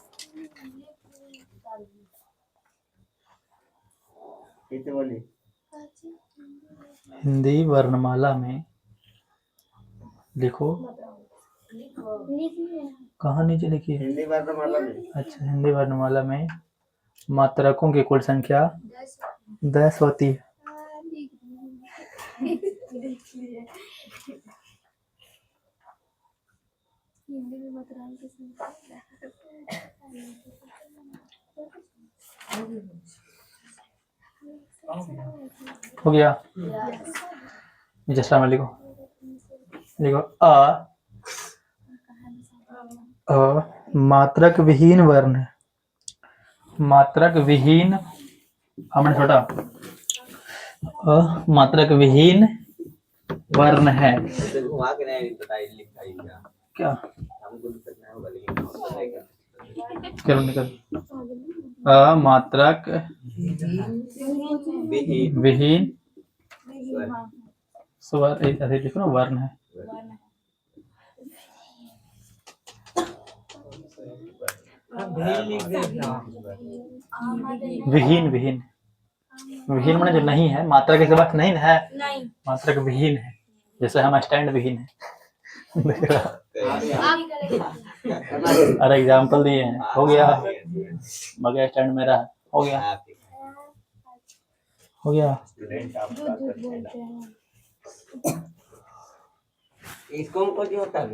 कितने बोली? हिंदी वर्णमाला में लिखो, कहाँ नीचे लिखिए। हिंदी वर्णमाला में अच्छा हिंदी वर्णमाला में मात्रकों की कुल संख्या 10 होती है। हो गया, चश्मा में लिखो अ मात्रक विहीन वर्ण, मात्रक विहीन हमने छोटा मात्रक विहीन वर्ण है। इसे घुमा के नहीं बताइए लिखा ही क्या हमको दिक्कत नहीं होगा लेकिन हम बताएगा। चलो निकल। मात्रक विहीन स्वर, ऐसे लिखो ना वर्ण है। विहीन विहीन विहीन माने जो नहीं है, मात्रा के बाद नहीं है, मात्रक विहीन है, जैसे हम स्टैंड विहीन है। अरे एग्जाम्पल दिए हैं, हो गया मगर स्टैंड मेरा है, हो गया हो गया। इसको हमको जो होता है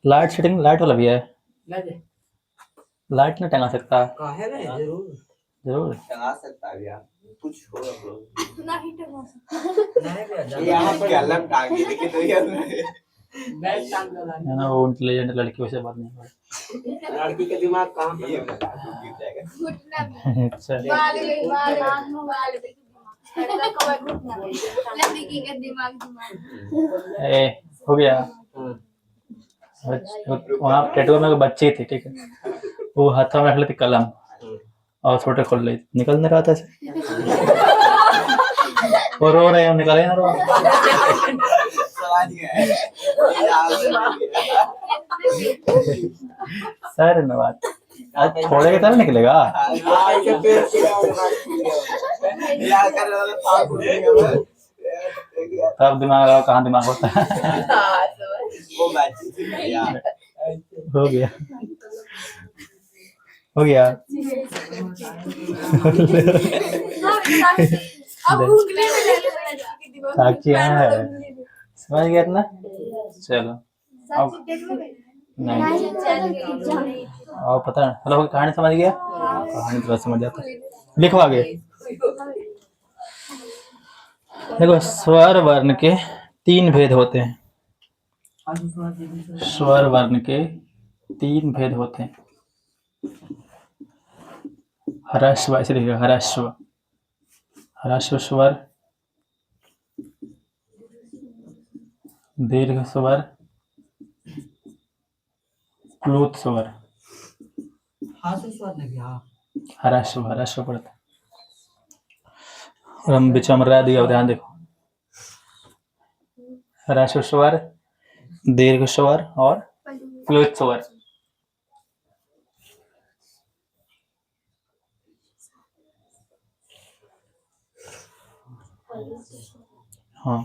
लाइट सेटिंग, लाइट वाला भी है, लाइट नहीं टंगा सकता। काहे नहीं जरूर जरूर टंगा सकता है यार कुछ होगा ब्रो। नहीं टंगा सकता। नहीं भैया यहाँ पर कलम टांगे लेकिन तो ये बैग टांग दो है ना, वो इंटेलिजेंट लड़कियों से बात नहीं कर। लड़की का दिमाग कहाँ पे ये होता है? गिर जाएगा। घुटना में अच्छा बाल पे लड़की का दिमाग ए हो गया। वहाँ टैटू में बच्ची थी, ठीक है, वो हाथों में रख लेती कलम और छोटे खोल रही, निकल नहीं रहा था ऐसे। वो रो रहे हैं, निकले ना रो। समझ गए। सर न बात आज छोड़ेगा तब निकलेगा। ऐसे पेड़ से यार कर रहा था तब दिमाग लगाओ, कहाँ दिमाग होता है। वो बातचीत थी यार। हो गया हो गया। अब उंगली में ले ले साक्षी है, समझ गया ना। चलो अब नहीं और पता है, हेलो कहानी समझ गया, कहानी तो समझ जाता है। लिखो आगे। देखो स्वर वर्ण के 3 भेद होते हैं, स्वर वर्ण के 3 भेद होते हैं। ह्रस्व ऐसे लिखिएगा, ह्रस्व। ह्रस्व स्वर, दीर्घ स्वर, प्लुत स्वर। हाँ से स्वर नहीं हाँ ह्रस्व ह्रस्व पड़ता है। और हम बीच में रह दिया, ध्यान देखो। ह्रस्व स्वर, दीर्घ स्वर और प्लुत स्वर। हाँ,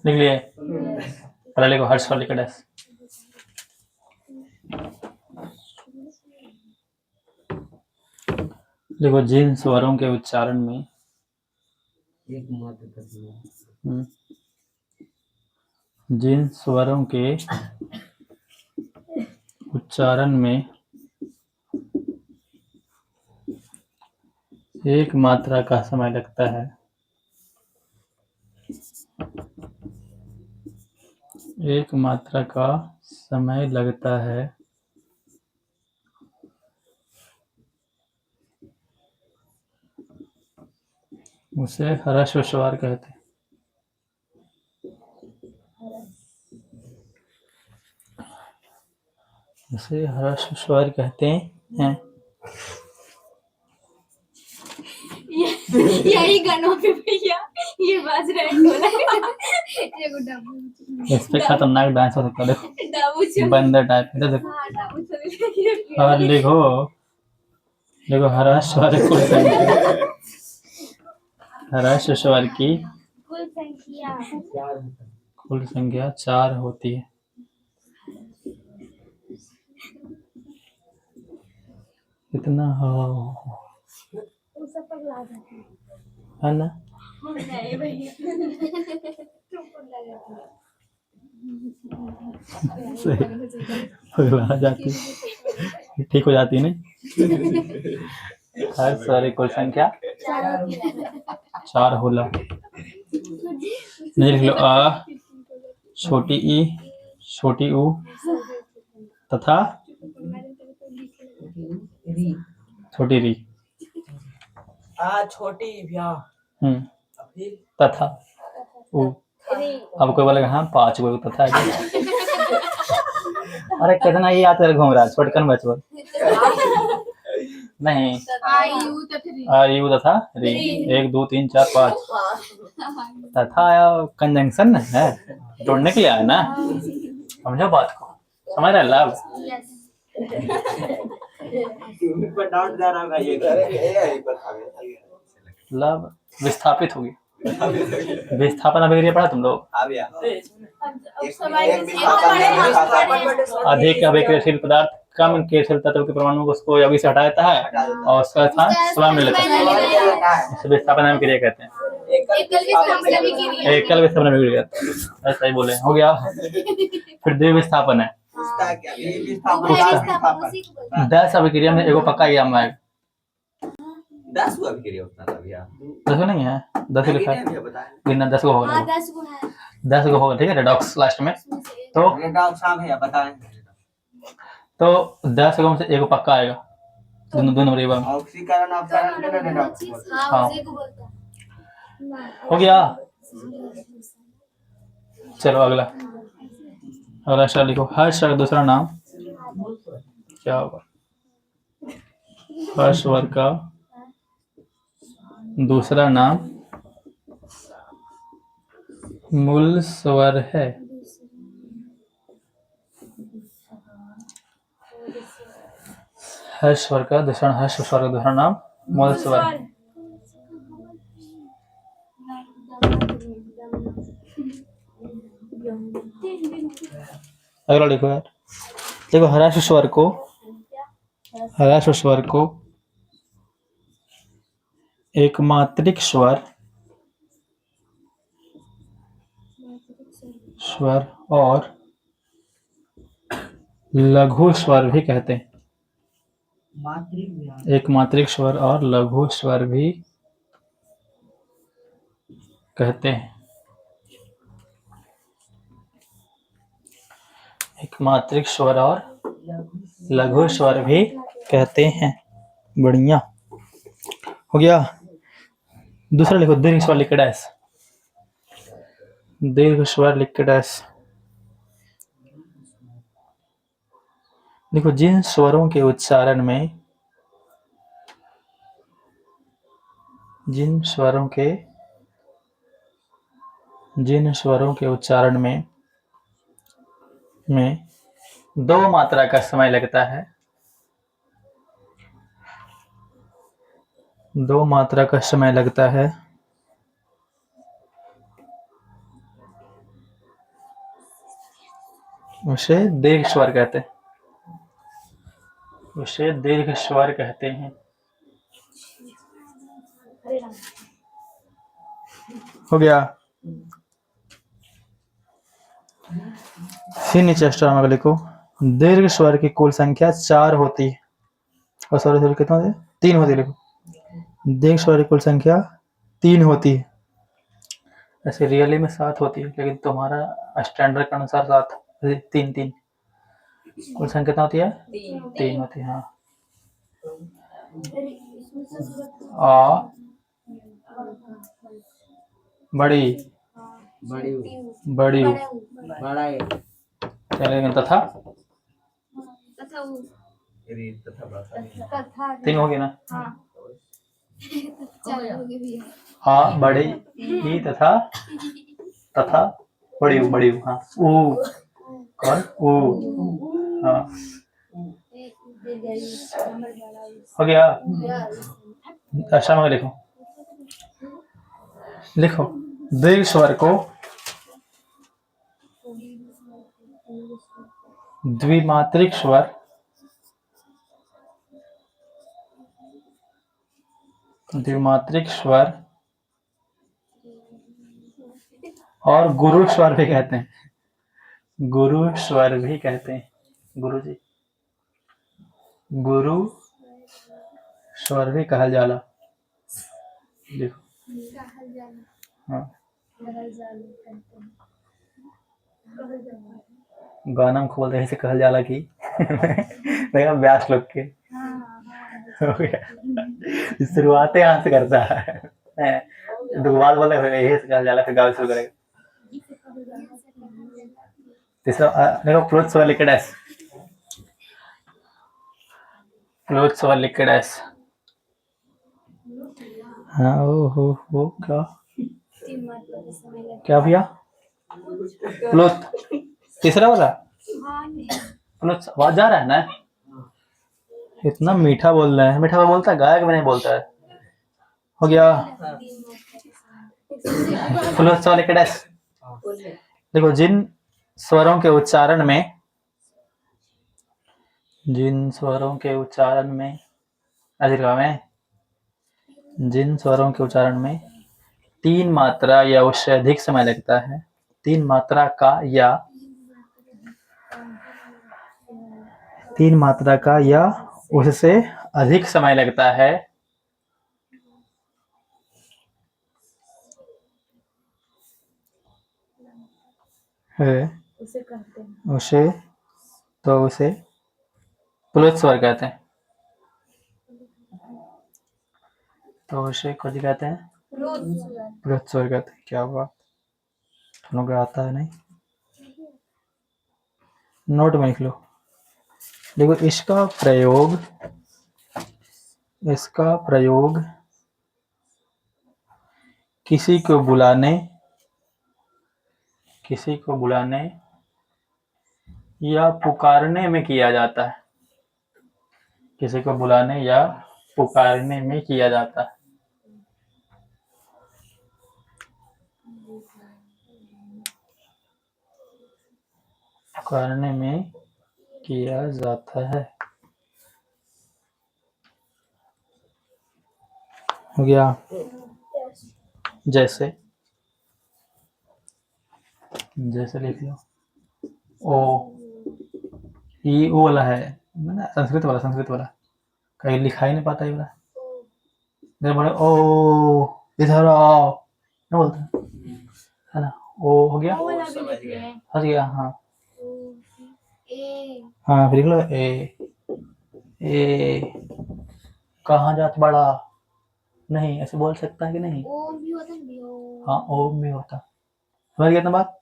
लिख लिए? पहले लिखो हर्ष वाली डैश। देखो, जिन स्वरों के उच्चारण में एक मात्र करना जिन स्वरों के उच्चारण में एक मात्रा का समय लगता है, एक मात्रा का समय लगता है, उसे ह्रस्व स्वर कहते हैं। उसे ह्रस्व स्वर कहते हैं। यही गानों पे भैया ये बाज रहे हैं ढोलक। एगो डाबू इस पे खतरनाक डांस हो सकता है। देखो, डाबू चल बंदर टाइप इधर देखो। हाँ डाबू चल और लिखो, देखो ह्रस्व स्वर कुल संख्या, ह्रस्व स्वर की कुल संख्या कुल संख्या 4 होती है। इतना हो वो सब पगला जाते हैं। है ना? नहीं भैया तुम पगला जाते हैं। पगला जाती है, ठीक हो जाती है नहीं? हर स्वर कुल संख्या 4 होला। नहीं लिख लो, आ, छोटी ई, छोटी ऊ तथा री छोटी री। छोटी भैया फिर तथा ऊ। अब कोई बोलेगा हाँ 5 गो तथा है। अरे कितना ही याद घूम रहा है छोटकन बचपन। नहीं, आ यू तथा री, 1 2 3 4 5 तथा कंजंक्शन है, जोड़ने के लिए आया ना। समझो बात को, समझ रहे लाभ। पर डाउट जा रहा है ये लाभ विस्थापित होगी। विस्थापन अभिक्रिया पढ़ा तुम लोग? अधिक अभिक्रियाशील पदार्थ कम क्रियाशील तत्व के परमाणु को उसको अभी से हटा देता है और उसका स्थान स्वयं ले लेता है। इसे विस्थापन अभिक्रिया कहते हैं। एकल विस्थापन अभिक्रिया, ऐसा ही बोले, हो गया। फिर द्विविस्थापन है। 10 अभिक्रिया में एगो पक्का एग्जाम आएगा। 10 हुआ भी करिए उतना था भैया। 10 नहीं है, 10 लिखा है, गिनना 10 को होगा। 10 को होगा, ठीक है। रेडॉक्स लास्ट में तो रेडॉक्स हाँ भैया बताएं। तो 10 को से एगो पक्का आएगा। दोनों दोनों बराबर ऑक्सीकरण अपकरण के ना रेडॉक्स। हाँ, हो गया। चलो अगला, अगला अक्षर लिखो। हर स्वर का दूसरा नाम क्या होगा? हर स्वर का दूसरा नाम मूल स्वर है। हर स्वर का दूसरा नाम मूल स्वर है। अगला लिखो यार, देखो ह्रस्व स्वर को एक मात्रिक स्वर और लघु स्वर भी कहते हैं। एक मात्रिक स्वर और लघु स्वर भी कहते हैं। एक मात्रिक स्वर और लघु स्वर भी कहते हैं। बढ़िया हो गया। दूसरा लिखो, दीर्घ स्वर लिख के डैश। दीर्घ स्वर लिख के डैश। देखो, जिन स्वरों के उच्चारण में जिन स्वरों के उच्चारण में दो मात्रा का समय लगता है, दो मात्रा का समय लगता है, उसे दीर्घ स्वर कहते हैं। उसे दीर्घ स्वर कहते हैं। हो गया। फिर नीचे एक्स्ट्रा में लिखो, दीर्घ स्वर की कुल संख्या 4 होती है। और सॉरी कितना होती है? 3 होती है। लिखो, दीर्घ स्वर की कुल संख्या 3 होती है। ऐसे रियली में 7 होती है, लेकिन तुम्हारा स्टैंडर्ड के अनुसार 7 3 कुल संख्या कितना होती है? 3 होती है। हाँ, आ बड़ी बड़ी बड़ी बड़ा है। चलेगा। तथा तथा उ रीत तथा भाषा। तथा 3 होगी ना। हाँ चल हो गई भैया। आ बड़ी ही तथा बड़ी बड़ी। हाँ, ऊ कौन? ऊ। हाँ, हो गया। अच्छा में लिखो, दीर्घ स्वर को द्विमात्रिक स्वर और गुरु स्वर भी कहते हैं। गुरु स्वर भी कहते हैं। गुरु जी, गुरु स्वर भी कहल जाला। देखो, हाँ, गाना में खोल रहे से कहल जाला की देखा व्यास लोग के। हो गया। शुरुआत यहाँ से करता है। दुगवाल बोले यही से कहल जाला, फिर गाँव शुरू करेगा। तीसरा देखो, प्लोथ स्वर लिख के डैश। प्लोथ स्वर लिख के डैश। हाँ, हो क्या भैया? प्लोथ तीसरा वाला प्लोथ आवाज जा रहा है ना? इतना मीठा बोल रहे हैं। मीठा बोलता है, गायक में नहीं बोलता है। हो गया। प्लोथ स्वर लिख के डैश। देखो, जिन स्वरों के उच्चारण में 3 मात्रा या उससे अधिक समय लगता है, 3 मात्रा का या उससे अधिक समय लगता है, उसे प्लोथ स्वर कहते हैं। तो उसे कुछ कहते हैं, प्लोथ स्वर कहते हैं। क्या बात, तुम लोग आता है नहीं? नोट में लिख लो। देखो, इसका प्रयोग किसी को बुलाने या पुकारने में किया जाता है। किसी को बुलाने या पुकारने में किया जाता है। पुकारने में किया जाता है। हो गया। जैसे लिख लो, ओ ई ओ वाला है ना, संस्कृत वाला कहीं लिखा ही नहीं पाता ये वाला। बोले ओ इधर आओ, क्या बोलते हैं? है ना, ओ हो गया, वो वाला भी समझ लिख गए। लें। समझ गया, हाँ ए हाँ, फिर लिख लो ए कहाँ जात बड़ा, नहीं ऐसे बोल सकता है कि नहीं, ओ भी होता है भी ओ। हाँ ओम में होता, समझ गया ना बात।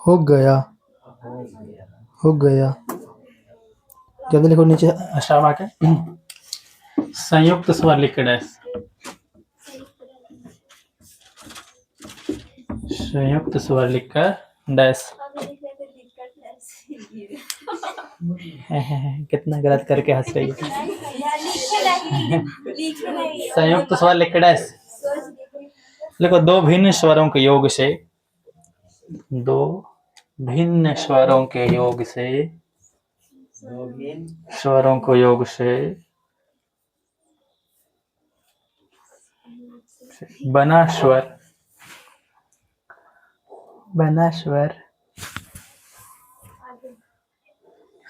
हो गया, हो गया, जल्दी लिखो नीचे स्टार मार्क है। संयुक्त स्वर लिख के डैश, संयुक्त स्वर लिखकर डैश। कितना गलत करके हंस रही है। संयुक्त स्वर लिख के डैश। देखो दो भिन्न स्वरों के योग से, दो भिन्न स्वरों के योग से, स्वरों को योग से बना स्वर, बना स्वर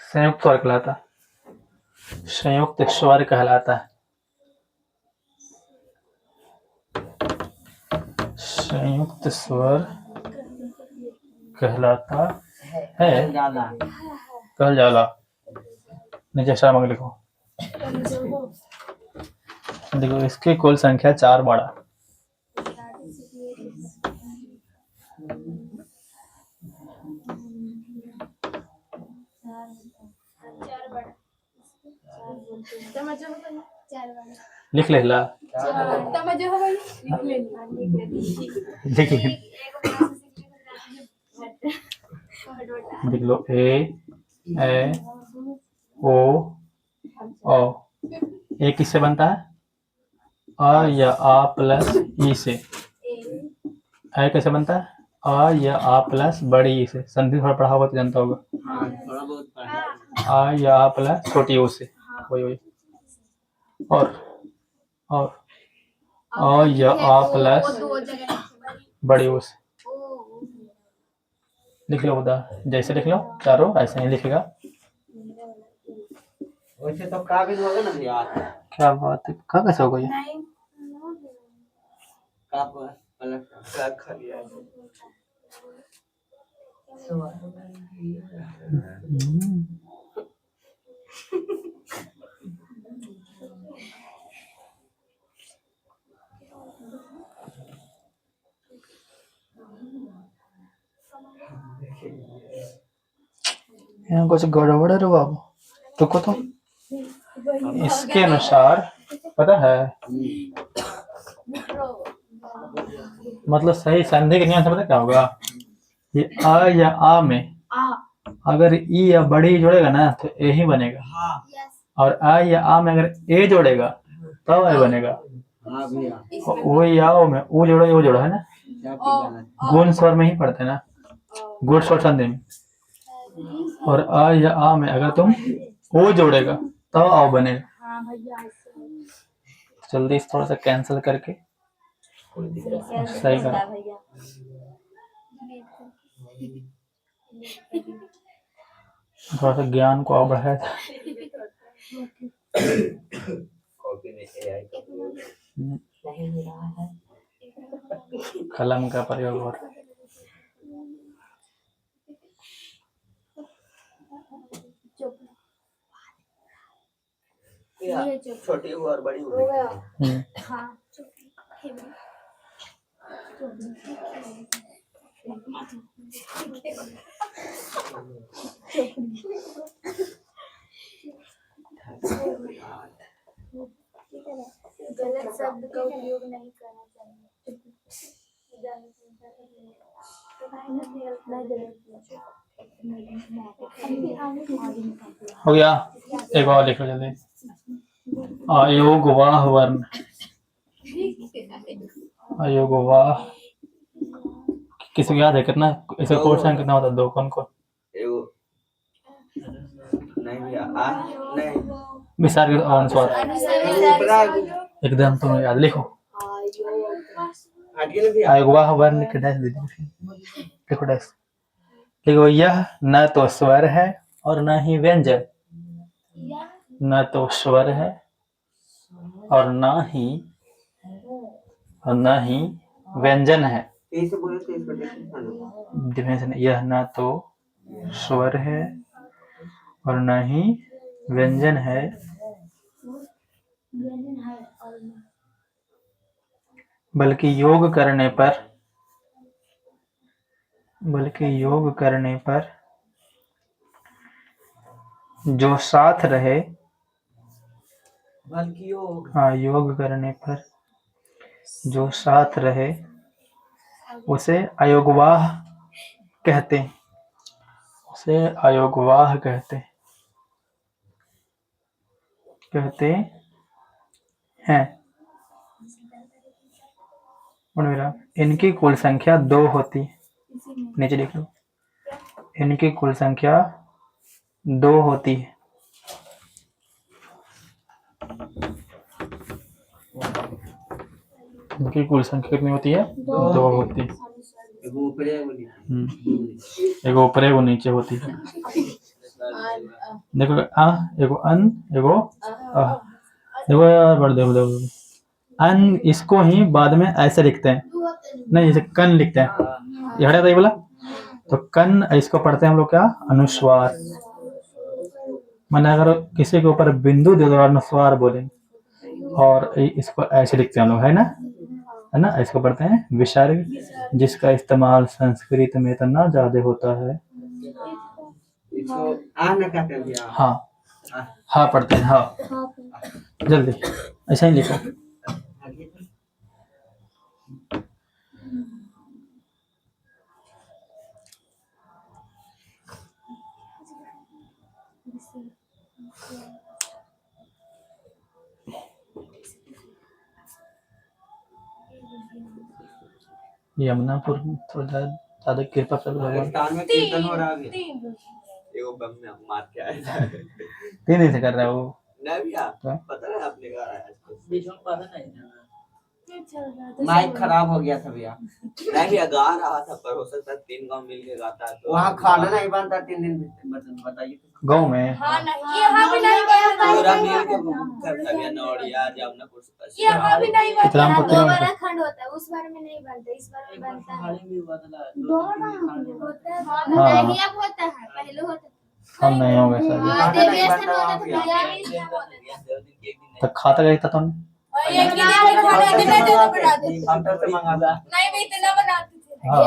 संयुक्त स्वर कहलाता है, संयुक्त स्वर कहलाता है, संयुक्त स्वर कहलाता है। कल जाला नीचे स्टार मार्क लिखो। देखो इसकी कुल संख्या 4 बड़ा, लिख ले ला, लिख ले, लिख लो ए ओ ओ। ए किससे बनता है, अ या आ प्लस ई से। ए कैसे बनता है, अ या आ प्लस बड़ी ई से, संधि थोड़ा पढ़ा होगा तो जानता होगा, थोड़ा बहुत पढ़ा। आ या आ प्लस छोटी ओ से, वही वही। और अ या आ प्लस बड़ी ओ से, लिख लो उदा, जैसे लिख लो चारों ऐसे ही लिखेगा। वैसे तो काबिल होगा ना भैया, क्या बात है, कहाँ कैसे हो गई। काप अलग क्या खा लिया है? यहाँ कुछ गड़बड़ है रे बाबू, रुको तो। इसके अनुसार पता है, मतलब सही संधि के नियम से पता क्या होगा, ये अ या आ में अगर ई या बड़ी जोड़ेगा ना तो ए ही बनेगा, और आ या आ में अगर ए जोड़ेगा तब ए बनेगा। हाँ भैया, वो या ओ में ओ जोड़ो वो जोड़ो है ना, गुण स्वर में ही पढ़ते हैं ना, गुण स्वर संधि में। और आ या आ में अगर तुम ओ जोड़ेगा तब आओ बनेगा। जल्दी इस थोड़ा सा कैंसिल करके सही करो। थोड़ा सा ज्ञान को और बढ़ाया था। कॉपी में AI कलम का प्रयोग हो रहा है। छोटी हुआ और बड़ी हुई। गलत शब्द का उपयोग नहीं करना चाहिए। हो गया, एक और लिख लो जल्दी। अयोगवाह वर्ण, अयोगवाह किसी को याद है कितना, इसका क्वेश्चन कितना होता है, दो कौन कौन। एगो नहीं भैया, आ नहीं विसर्ग और अनुस्वार एकदम तुम्हें याद लिखो। आगे ले भी आयुगवाह वर्ण के डैश दे दीजिए। लिखो डैश। लिखो यह न तो स्वर है और न ही व्यंजन। न तो स्वर है और न ही व्यंजन है। तेज से बोलो, तेज कर दे। डिफिनेशन यह न तो स्वर है और न ही व्यंजन है, बल्कि योग करने पर जो साथ रहे, बल्कि योग करने पर जो साथ रहे उसे अयोगवाह कहते हैं। उसे अयोगवाह कहते हैं। इनकी कुल संख्या 2 होती है। नीचे लिख लो। इनकी कुल संख्या 2 होती है। इनकी कुल संख्या कितनी होती है? 2 होती है। एगो ऊपर है, एगो नीचे। एगो ऊपर एगो नीचे होती है। देखो एगो अन एगो देखो यार देखो अन, इसको ही बाद में ऐसे लिखते हैं, नहीं जैसे कन लिखते हैं। ये हटा बोला तो कन, इसको पढ़ते हैं हम लोग क्या? अनुस्वार। मैंने अगर किसी के ऊपर बिंदु दे दो अनुस्वार बोले, और इसको ऐसे लिखते हैं हम लोग, है ना? इसको पढ़ते हैं विसर्ग, जिसका इस्तेमाल संस्कृत में इतना ज्यादा होता है। इसको आना क्या कर दिया? हाँ पढ़ते हैं। हाँ जल्दी ऐसा ही लिखो। यमुनापुर थोड़ा ज्यादा कृपा कर राजस्थान में कीर्तन हो रहा है। एगो बम में मार के आया था। 3 दिन से कर रहा है वो। नहीं भैया, क्या? पता है आपने कहा है आज माइक खराब हो गया था भैया। नहीं भैया, गा रहा था, पर हो सकता है 3 गांव मिल के गाता है तो वहाँ खाना नहीं बनता 3 दिन में, बताइए। गाँव में पूरा मिल के करता भैया, नौड़िया जमुनापुर से यहाँ भी नहीं बनता इतना है, हमको 2 तीन- बार खंड होता है, उस बार में नहीं बनता, इस बार में बनता है। हाँ। नहीं अब होता है, पहले होता था। हम नहीं होंगे सर। हाँ, देवी स्थान होता था, बिरयानी स्थान होता था। तो खाता गया था तुमने? एक दिन आके खाने के नहीं देना बना देते। काउंटर से मंगाता। नहीं मैं इतना बनाती थी। हाँ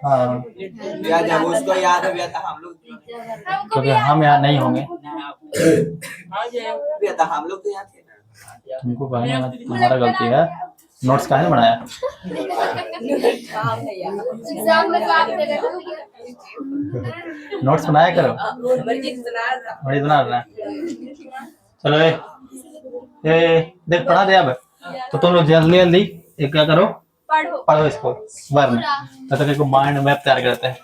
हाँ, भैया जब उसको याद है भैया तो हम लोग क्योंकि हम यहाँ नहीं होंगे। भैया तो हम लोग तो यहाँ थे ना। तुमको कहने में तुम्हारा गलती है। नोट्स काहे बनाया? एग्जाम में बात कर रहे हो। नोट्स बनाया करो। बड़ी बना रहा है। चलो ये देख पढ़ा दे अब। तो तुम लोग जल्दी जल्दी एक क्या करो, पढ़ो इसको वर्ण, तब तक एक माइंड मैप तैयार करते हैं।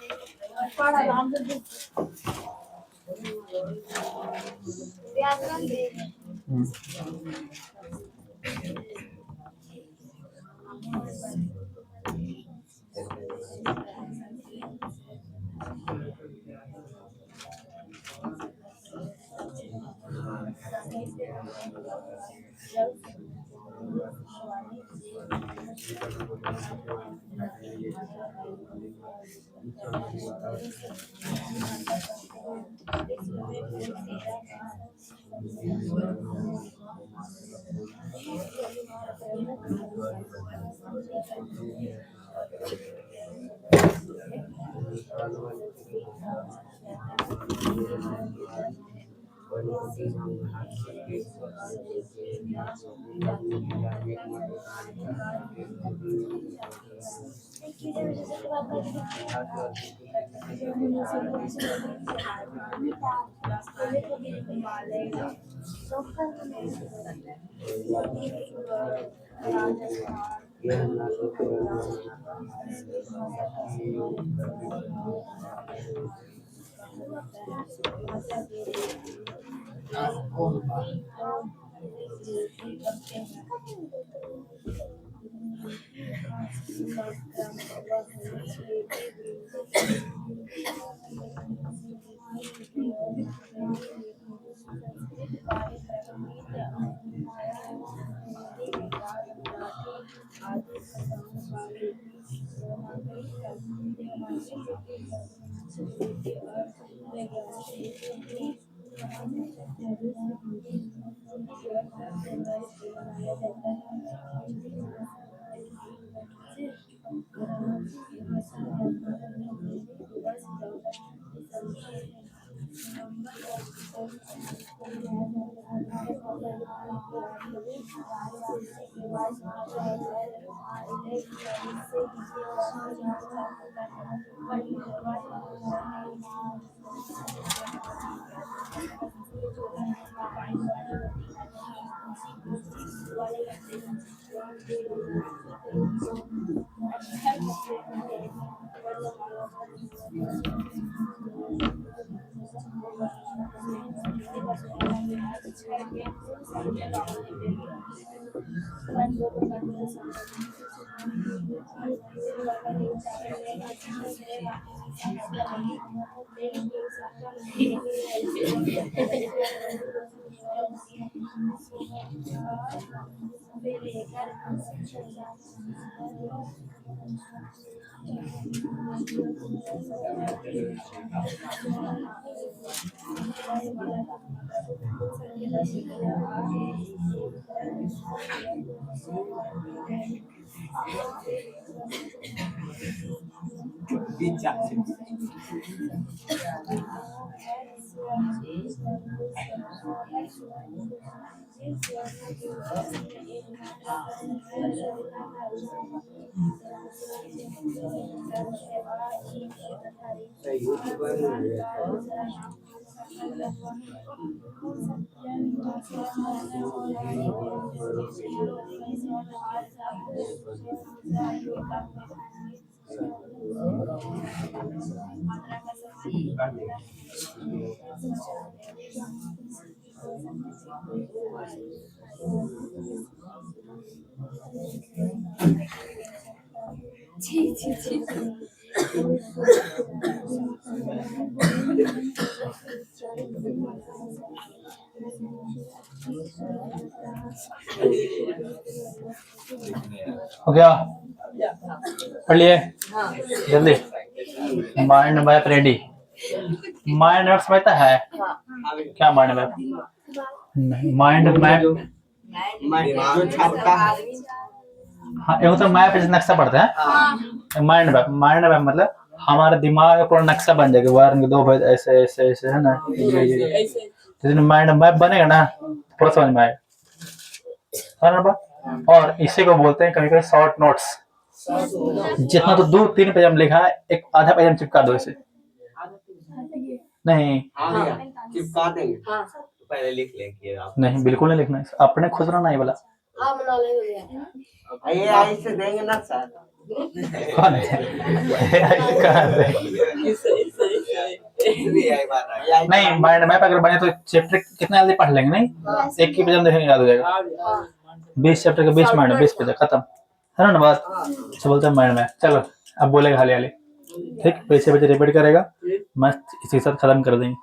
हो गया, पढ़ लिए हाँ जल्दी। Mind map ready. Mind map समझता है क्या? माइंड मैप नहीं, माइंड मैप जो छापता है हाँ ये तो मैप जैसे नक्शा पड़ता है। माइंड मैप, माइंड मैप मतलब हमारे दिमाग का पूरा नक्शा बन जाएगा, वर्ण दो भाई ऐसे ऐसे ऐसे है ना, ये जिस माइंड मैप बनेगा ना पूरा समझ में आएगा, है ना बात। और इसी को बोलते हैं कभी कभी शॉर्ट नोट्स। जितना तो 2-3 पेज में लिखा है, एक आधा पेज में चिपका दो इसे। नहीं चिपका देंगे। पहले लिख लेंगे आप। नहीं बिल्कुल नहीं लिखना है, अपने खुद नहीं बोला। ये आई से देंगे ना सर। कौन है? कहाँ से? नहीं माइंड मैप अगर बने तो चैप्टर कितना जल्दी पढ़ लेंगे, नहीं एक ही पेज में देखेंगे याद हो जाएगा। 20 चैप्टर का 20 माइंड 20 पेज खत्म, है ना बात। अच्छा बोलते हैं माइंड मैप। चलो अब बोलेगा हाले हाले, ठीक, पैसे बचे रिपीट करेगा, मस्त इसी के साथ खत्म कर देंगे।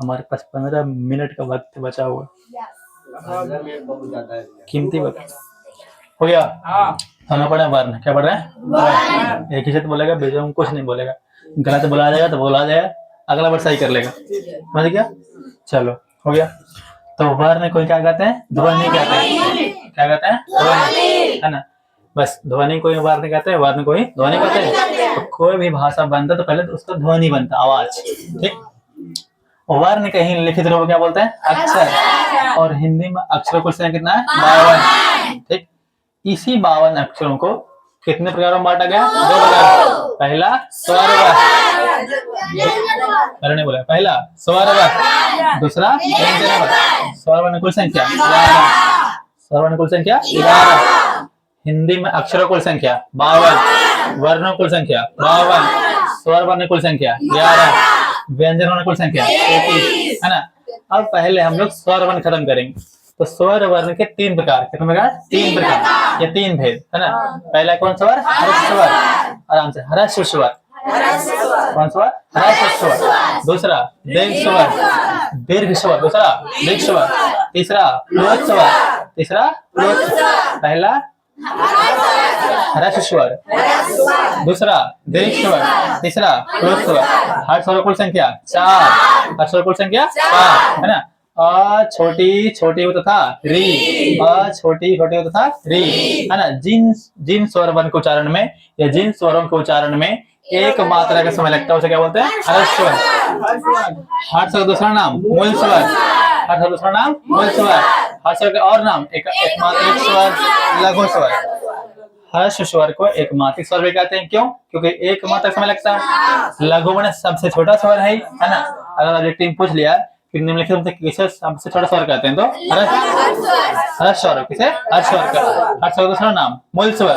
हमारे पास 15 मिनट का वक्त बचा हुआ, कीमती वक्त हो गया। हम पढ़े वर्ण, क्या पढ़ रहे हैं? वर्ण। एक ही शब्द बोलेगा, बेजों में कुछ नहीं बोलेगा, गलत बोला जाएगा तो बोला जाएगा, अगला बार सही कर लेगा, समझ गया। चलो हो गया। तो वर्ण को क्या कहते हैं? ध्वनि कहते हैं। क्या कहते हैं? ध्वनि, है ना। बस ध्वनि को वर्ण कहते हैं, वर्ण को ही ध्वनि कहते हैं। तो कोई भी भाषा बनता तो पहले तो उसका ध्वनि बनता, आवाज, ठीक। वर्ण कहीं लिखित रूप क्या बोलते हैं? अक्षर। और हिंदी में अक्षरों को कितना है? 52, ठीक। इसी 52 अक्षरों को कितने प्रकारों में बांटा गया? 2 प्रकार। पहला स्वरवर्ग, पहले नहीं बोला, पहला स्वरवर्ग, दूसरा व्यंजनवर्ग। स्वरवर्ण कुल संख्या 11, स्वरवर्ण कुल संख्या 11। हिंदी में अक्षरों कुल संख्या 52, वर्णों कुल संख्या 52, स्वरवर्ण कुल संख्या 11, व्यंजनों कुल संख्या 33, है ना। अब पहले हम लोग स्वर वर्ण खत्म करेंगे। तो स्वर वर्ण के 3 प्रकार, कितने प्रकार? 3 प्रकार, ये 3 भेद है ना। पहला कौन स्वर? हर्ष स्वर, आराम से, हर्ष स्वर। कौन स्वर? हर्ष स्वर। दूसरा दीर्घ स्वर, दीर्घ स्वर, दूसरा दीर्घ स्वर। तीसरा प्लोत स्वर, तीसरा प्लोत स्वर। पहला हर्ष स्वर, दूसरा दीर्घ स्वर, तीसरा प्लोत स्वर। हर्ष स्वर कुल संख्या 4, हर्ष स्वर कुल संख्या 4 है ना। अ छोटी छोटी हो तथा री, अ छोटी छोटी हो तथा री है ना। जिन स्वर वर्ण के उच्चारण में या जिन स्वरों के उच्चारण में एक मात्रा का समय लगता है उसे क्या बोलते हैं? हर्ष स्वर। हर्ष स्वर का दूसरा नाम मूल स्वर, हर्ष स्वर दूसरा नाम मूल स्वर। हर्ष स्वर का और नाम एक मात्रिक स्वर, लघु स्वर। हर्ष स्वर को एक मात्रिक स्वर भी कहते हैं, क्यों? क्योंकि एक मात्रा समय लगता है। लघु माने सबसे छोटा स्वर है ना। अगर ऑब्जेक्टिव पूछ लिया कि निम्नलिखित में किसे सबसे छोटा स्वर कहते हैं, तो हर्ष स्वर। किसे? हर्ष स्वर का हर्ष स्वर दूसरा नाम मूल स्वर,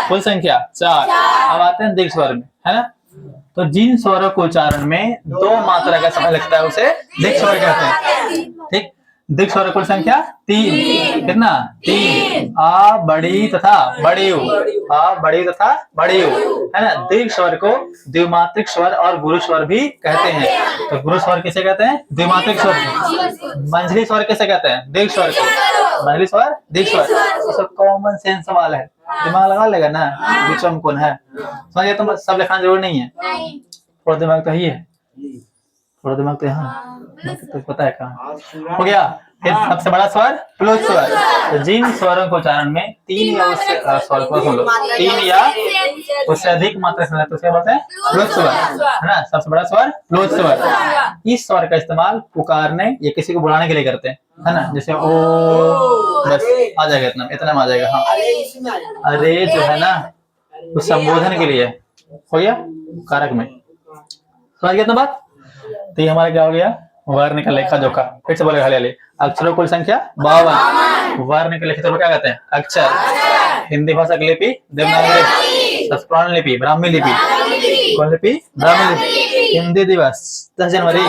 कुल संख्या 4। अब आते हैं दीर्घ स्वर में, है ना। तो जिन स्वरों को उच्चारण में 2 मात्रा का समय लगता है उसे दीर्घ स्वर कहते हैं। ठीक, दीर्घ स्वर कुल संख्या 3, कितना? 3। आ बड़ी तथा बड़ी, आ बड़ी तथा बड़ी है ना। दीर्घ स्वर को द्विमात्रिक स्वर और गुरु स्वर भी कहते हैं। तो गुरु स्वर किसे कहते हैं? द्विमात्रिक स्वर। मंझली स्वर किसे कहते हैं? दीर्घ स्वर को। मंझली स्वर दीर्घ स्वर। कॉमन सेंस सवाल है, दिमाग लगा लेगा ना, बीच में कौन है समझिए। तुम सब लिखना जरूरी नहीं है, थोड़ा दिमाग तो ही है, थोड़ा दिमाग तो यहाँ तो पता है कहाँ हो गया। फिर सबसे बड़ा स्वर प्लोत स्वर। तो जिन स्वरों को उच्चारण में 3 या उससे स्वर को सुन लो 3 या उससे अधिक मात्रा सुना तो उसे बोलते हैं प्लोत स्वर, है ना। सबसे बड़ा स्वर प्लोत स्वर। इस स्वर का इस्तेमाल पुकारने या किसी को बुलाने के लिए करते हैं, है ना। जैसे ओ, बस आ जाएगा, इतना इतना में आ जाएगा। हाँ, अरे जो है ना उस संबोधन के लिए हो गया कारक में, समझ गया इतना बात। तो ये हमारा क्या हो गया? वर्ण का लेखा जोखा। फिर से बोलेगा हरियाली। अक्षरों कुल संख्या 52। वर्ण के लेखा जोखा क्या कहते हैं? अक्षर। हिंदी भाषा की लिपि देवनागरी, संस्कृत लिपि ब्राह्मी लिपि। कौन लिपि? ब्राह्मी लिपि। हिंदी दिवस 10 जनवरी,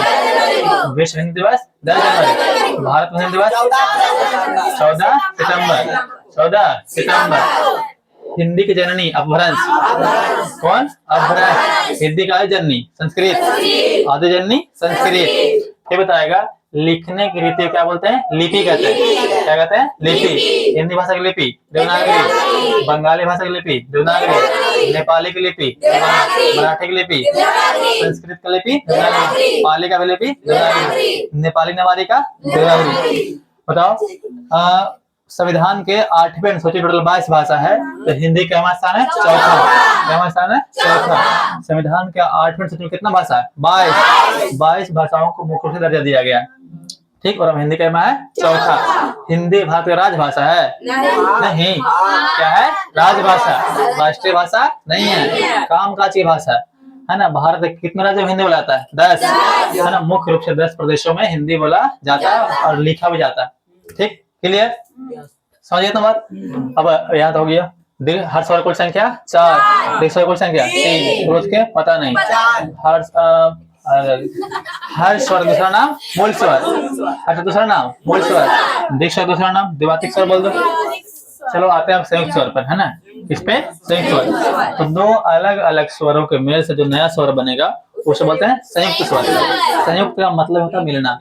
विश्व हिंदी दिवस 10 जनवरी, भारत में हिंदी दिवस 14 सितंबर, 14 सितंबर। हिंदी की जननी अपभ्रंश, कौन? अपभ्रंश। हिंदी का जननी संस्कृत, आदि जननी संस्कृत। ये बताएगा लिखने की रीति क्या बोलते हैं? लिपि कहते हैं। क्या कहते हैं? लिपि। हिंदी भाषा की लिपि देवनागरी, बंगाली भाषा की लिपि देवनागरी, नेपाली की लिपि, मराठी की लिपि, संस्कृत की लिपि देवनागरी, पाली का भी लिपि देवनागरी, नेपाली नवारी का देवनागरी। बताओ संविधान के 8वें अनुसूची टोटल 22 भाषा है, तो हिंदी का स्थान है 4था। स्थान है 4था। संविधान के 8वें अनुसूची में कितना भाषा है? 22 भाषाओं को मुख्य रूप से दर्जा दिया गया। ठीक, और अब हिंदी का है 4था। हिंदी भारत की राजभाषा है? नहीं। क्या है? राजभाषा, राष्ट्रीय भाषा नहीं है, कामकाज की भाषा है ना। भारत कितने राज्यों में हिंदी बोला जाता है? 10 है ना। मुख्य रूप से 10 प्रदेशों में हिंदी बोला जाता है और लिखा भी जाता है। ठीक, क्लियर? समझिए तो बात। अब याद हो गया। हर स्वर कुल संख्या 4, दीर्घ स्वर कुल संख्या 3, रोज के पता नहीं। हर स्वर दूसरा नाम मूल स्वर, हर दूसरा नाम मूल स्वर, दीर्घ स्वर दूसरा नाम द्विमात्रिक स्वर बोल दो। चलो आते हैं संयुक्त स्वर पर, है ना। इस पे संयुक्त स्वर। तो 2 अलग अलग स्वरों के मेल से जो नया स्वर बनेगा उसे बोलते हैं संयुक्त स्वर। संयुक्त का मतलब होता है मिलना।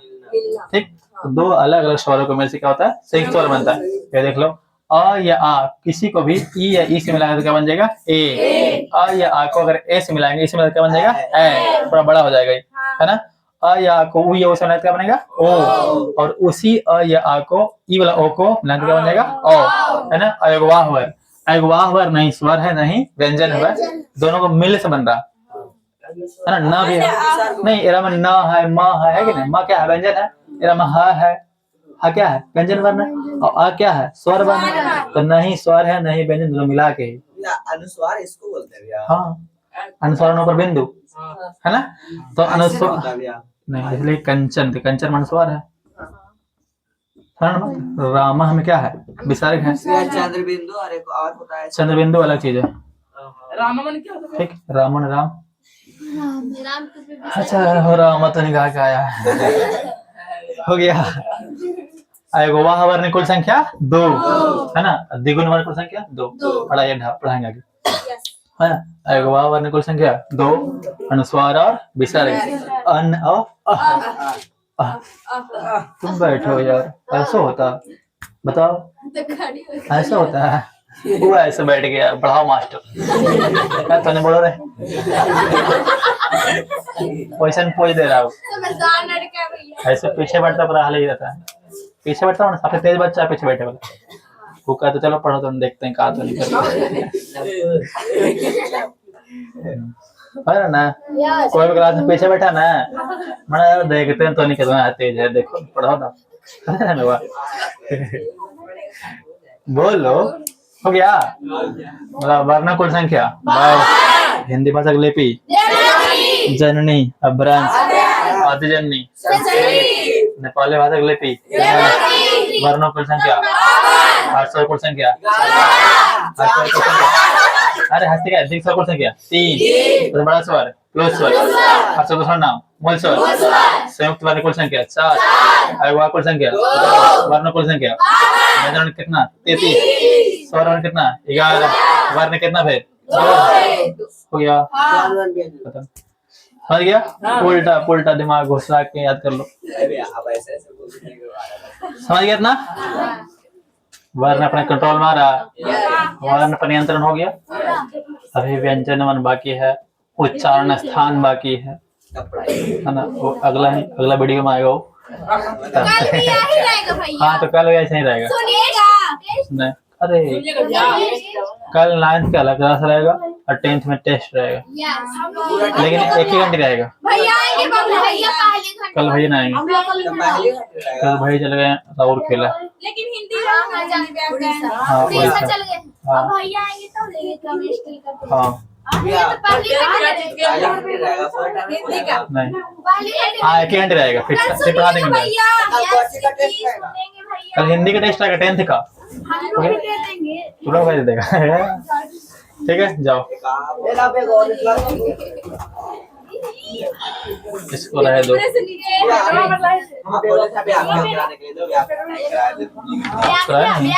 ठीक, 2 अलग अलग स्वरों को मेल से क्या होता है? संयुक्त स्वर बनता है। ये देख लो, अ या आ किसी को भी ई या ई से मिलाएंगे तो क्या बन जाएगा? ए। अ या आ को अगर ए से मिलाएंगे इसे मिलाकर क्या बन जाएगा? ए। थोड़ा बड़ा हो जाएगा, है ना। अ या आ को उ या ओ से मिलाकर क्या बनेगा? ओ। और उसी अ या आ को ई वाला ओ को मिलाकर क्या बन जाएगा? ओ, है ना। अयोगवाह स्वर, अयोगवाह स्वर नहीं स्वर है नहीं व्यंजन है, दोनों को मिल से बन रहा है ना। ना भी है नहीं, एरा में ना है, माँ है कि नहीं? माँ क्या है? व्यंजन है। एरा में हा है, हा क्या है? व्यंजन वर्ण है। और आ क्या है? स्वर वर्ण है। तो नहीं स्वर है नहीं व्यंजन, दोनों मिला के अनुस्वार इसको बोलते हैं भैया। हाँ, अनुस्वार पर बिंदु, है ना। तो अनुस्वार नहीं, इसलिए कंचन, तो कंचन अनुस्वार है। रामा हमें क्या है? विसर्ग है। चंद्र बिंदु और एक और होता है चंद्र बिंदु अलग चीज है। रामन क्या होता है? ठीक, रामन राम। राम अच्छा, हो रामा तो निकाह के आया है। हो गया। आएगा वहां वर्ग कुल संख्या 2 है ना, द्विगुण वर्ग कुल संख्या 2 पढ़ाएंगे आगे है ना। आएगा वहां वर्ग कुल संख्या 2 अनुस्वार और विसर्ग अन और अह। तुम बैठो यार, ऐसा होता बताओ, ऐसा होता है। वो ऐसे बैठ गया, पढ़ाओ मास्टर क्या तूने बोलो रे, क्वेश्चन पूछ दे रहा हूँ समझदार लड़का है भैया। ऐसे पीछे बैठता पर हाल ही रहता है, पीछे बैठता हूँ ना, सबसे तेज बच्चा पीछे बैठे वाला। वो कहते चलो पढ़ो, तुम देखते हैं कहा तो नहीं कर ना। कोई भी क्लास में पीछे बैठा ना, मैं देखते हैं तो नहीं कहते हैं तेज है, देखो पढ़ो ना। बोलो हो गया। मतलब वर्ण कुल संख्या हिंदी भाषा की लिपि जननी अभ्रंश आदिजननी नेपाली भाषा की लिपि वर्ण कुल संख्या 800 कुल संख्या अरे हस्ती का अधिक कुल संख्या 3 तो बड़ा स्वर क्लोज स्वर 800 का नाम मूल स्वर संयुक्त वर्ण कुल संख्या 4 अगवा कुल संख्या वर्ण कुल संख्या व्यंजन कितना 33 स्वर वर्ण कितना 11 वर्ण कितना फिर हो गया खत्म। समझ गया। उल्टा पुल्टा दिमाग घुसा के याद कर लो। अब ऐसे ऐसे बोलने के बाद समझ गया इतना। वर्ण अपने कंट्रोल में आ रहा, वर्ण पर नियंत्रण हो गया। अभी व्यंजन मन बाकी है, उच्चारण स्थान बाकी है ना। वो अगला वीडियो में आएगा वो। कल भी यही रहेगा भैया। हाँ तो कल ऐसे ही रहेगा। सुनिएगा नहीं अरे कल 9th का अलग क्लास रहेगा और 10th में टेस्ट रहेगा, लेकिन एक ही घंटे रहेगा। भैया आएंगे बाबू, भैया पहले घंटे कल भैया ना आएंगे, कल भैया चले गए राउर खेला। लेकिन हिंदी हाँ वही उड़ीसा था। चल गए। हाँ। अब भैया आएंगे तो लेंगे केमिस्ट्री का। हाँ ये तो पहले घंटे हिंदी का नहीं पहले घंटे हाँ एक ही घंटे रहेगा, फिर पढ़ा देंगे। भैया कौन का टेस्ट रहेगा? सुनेंगे भैया। कल हिंदी का टेस्ट रहेगा 10th का, हम लोग भी दे देंगे। तू लोग भेज देगा। ठीक है जाओ, इसको रहे दो। से नीचे हम बोले थे भी आप कराने के लिए दो, भी आप कराने के लिए। कराया नहीं?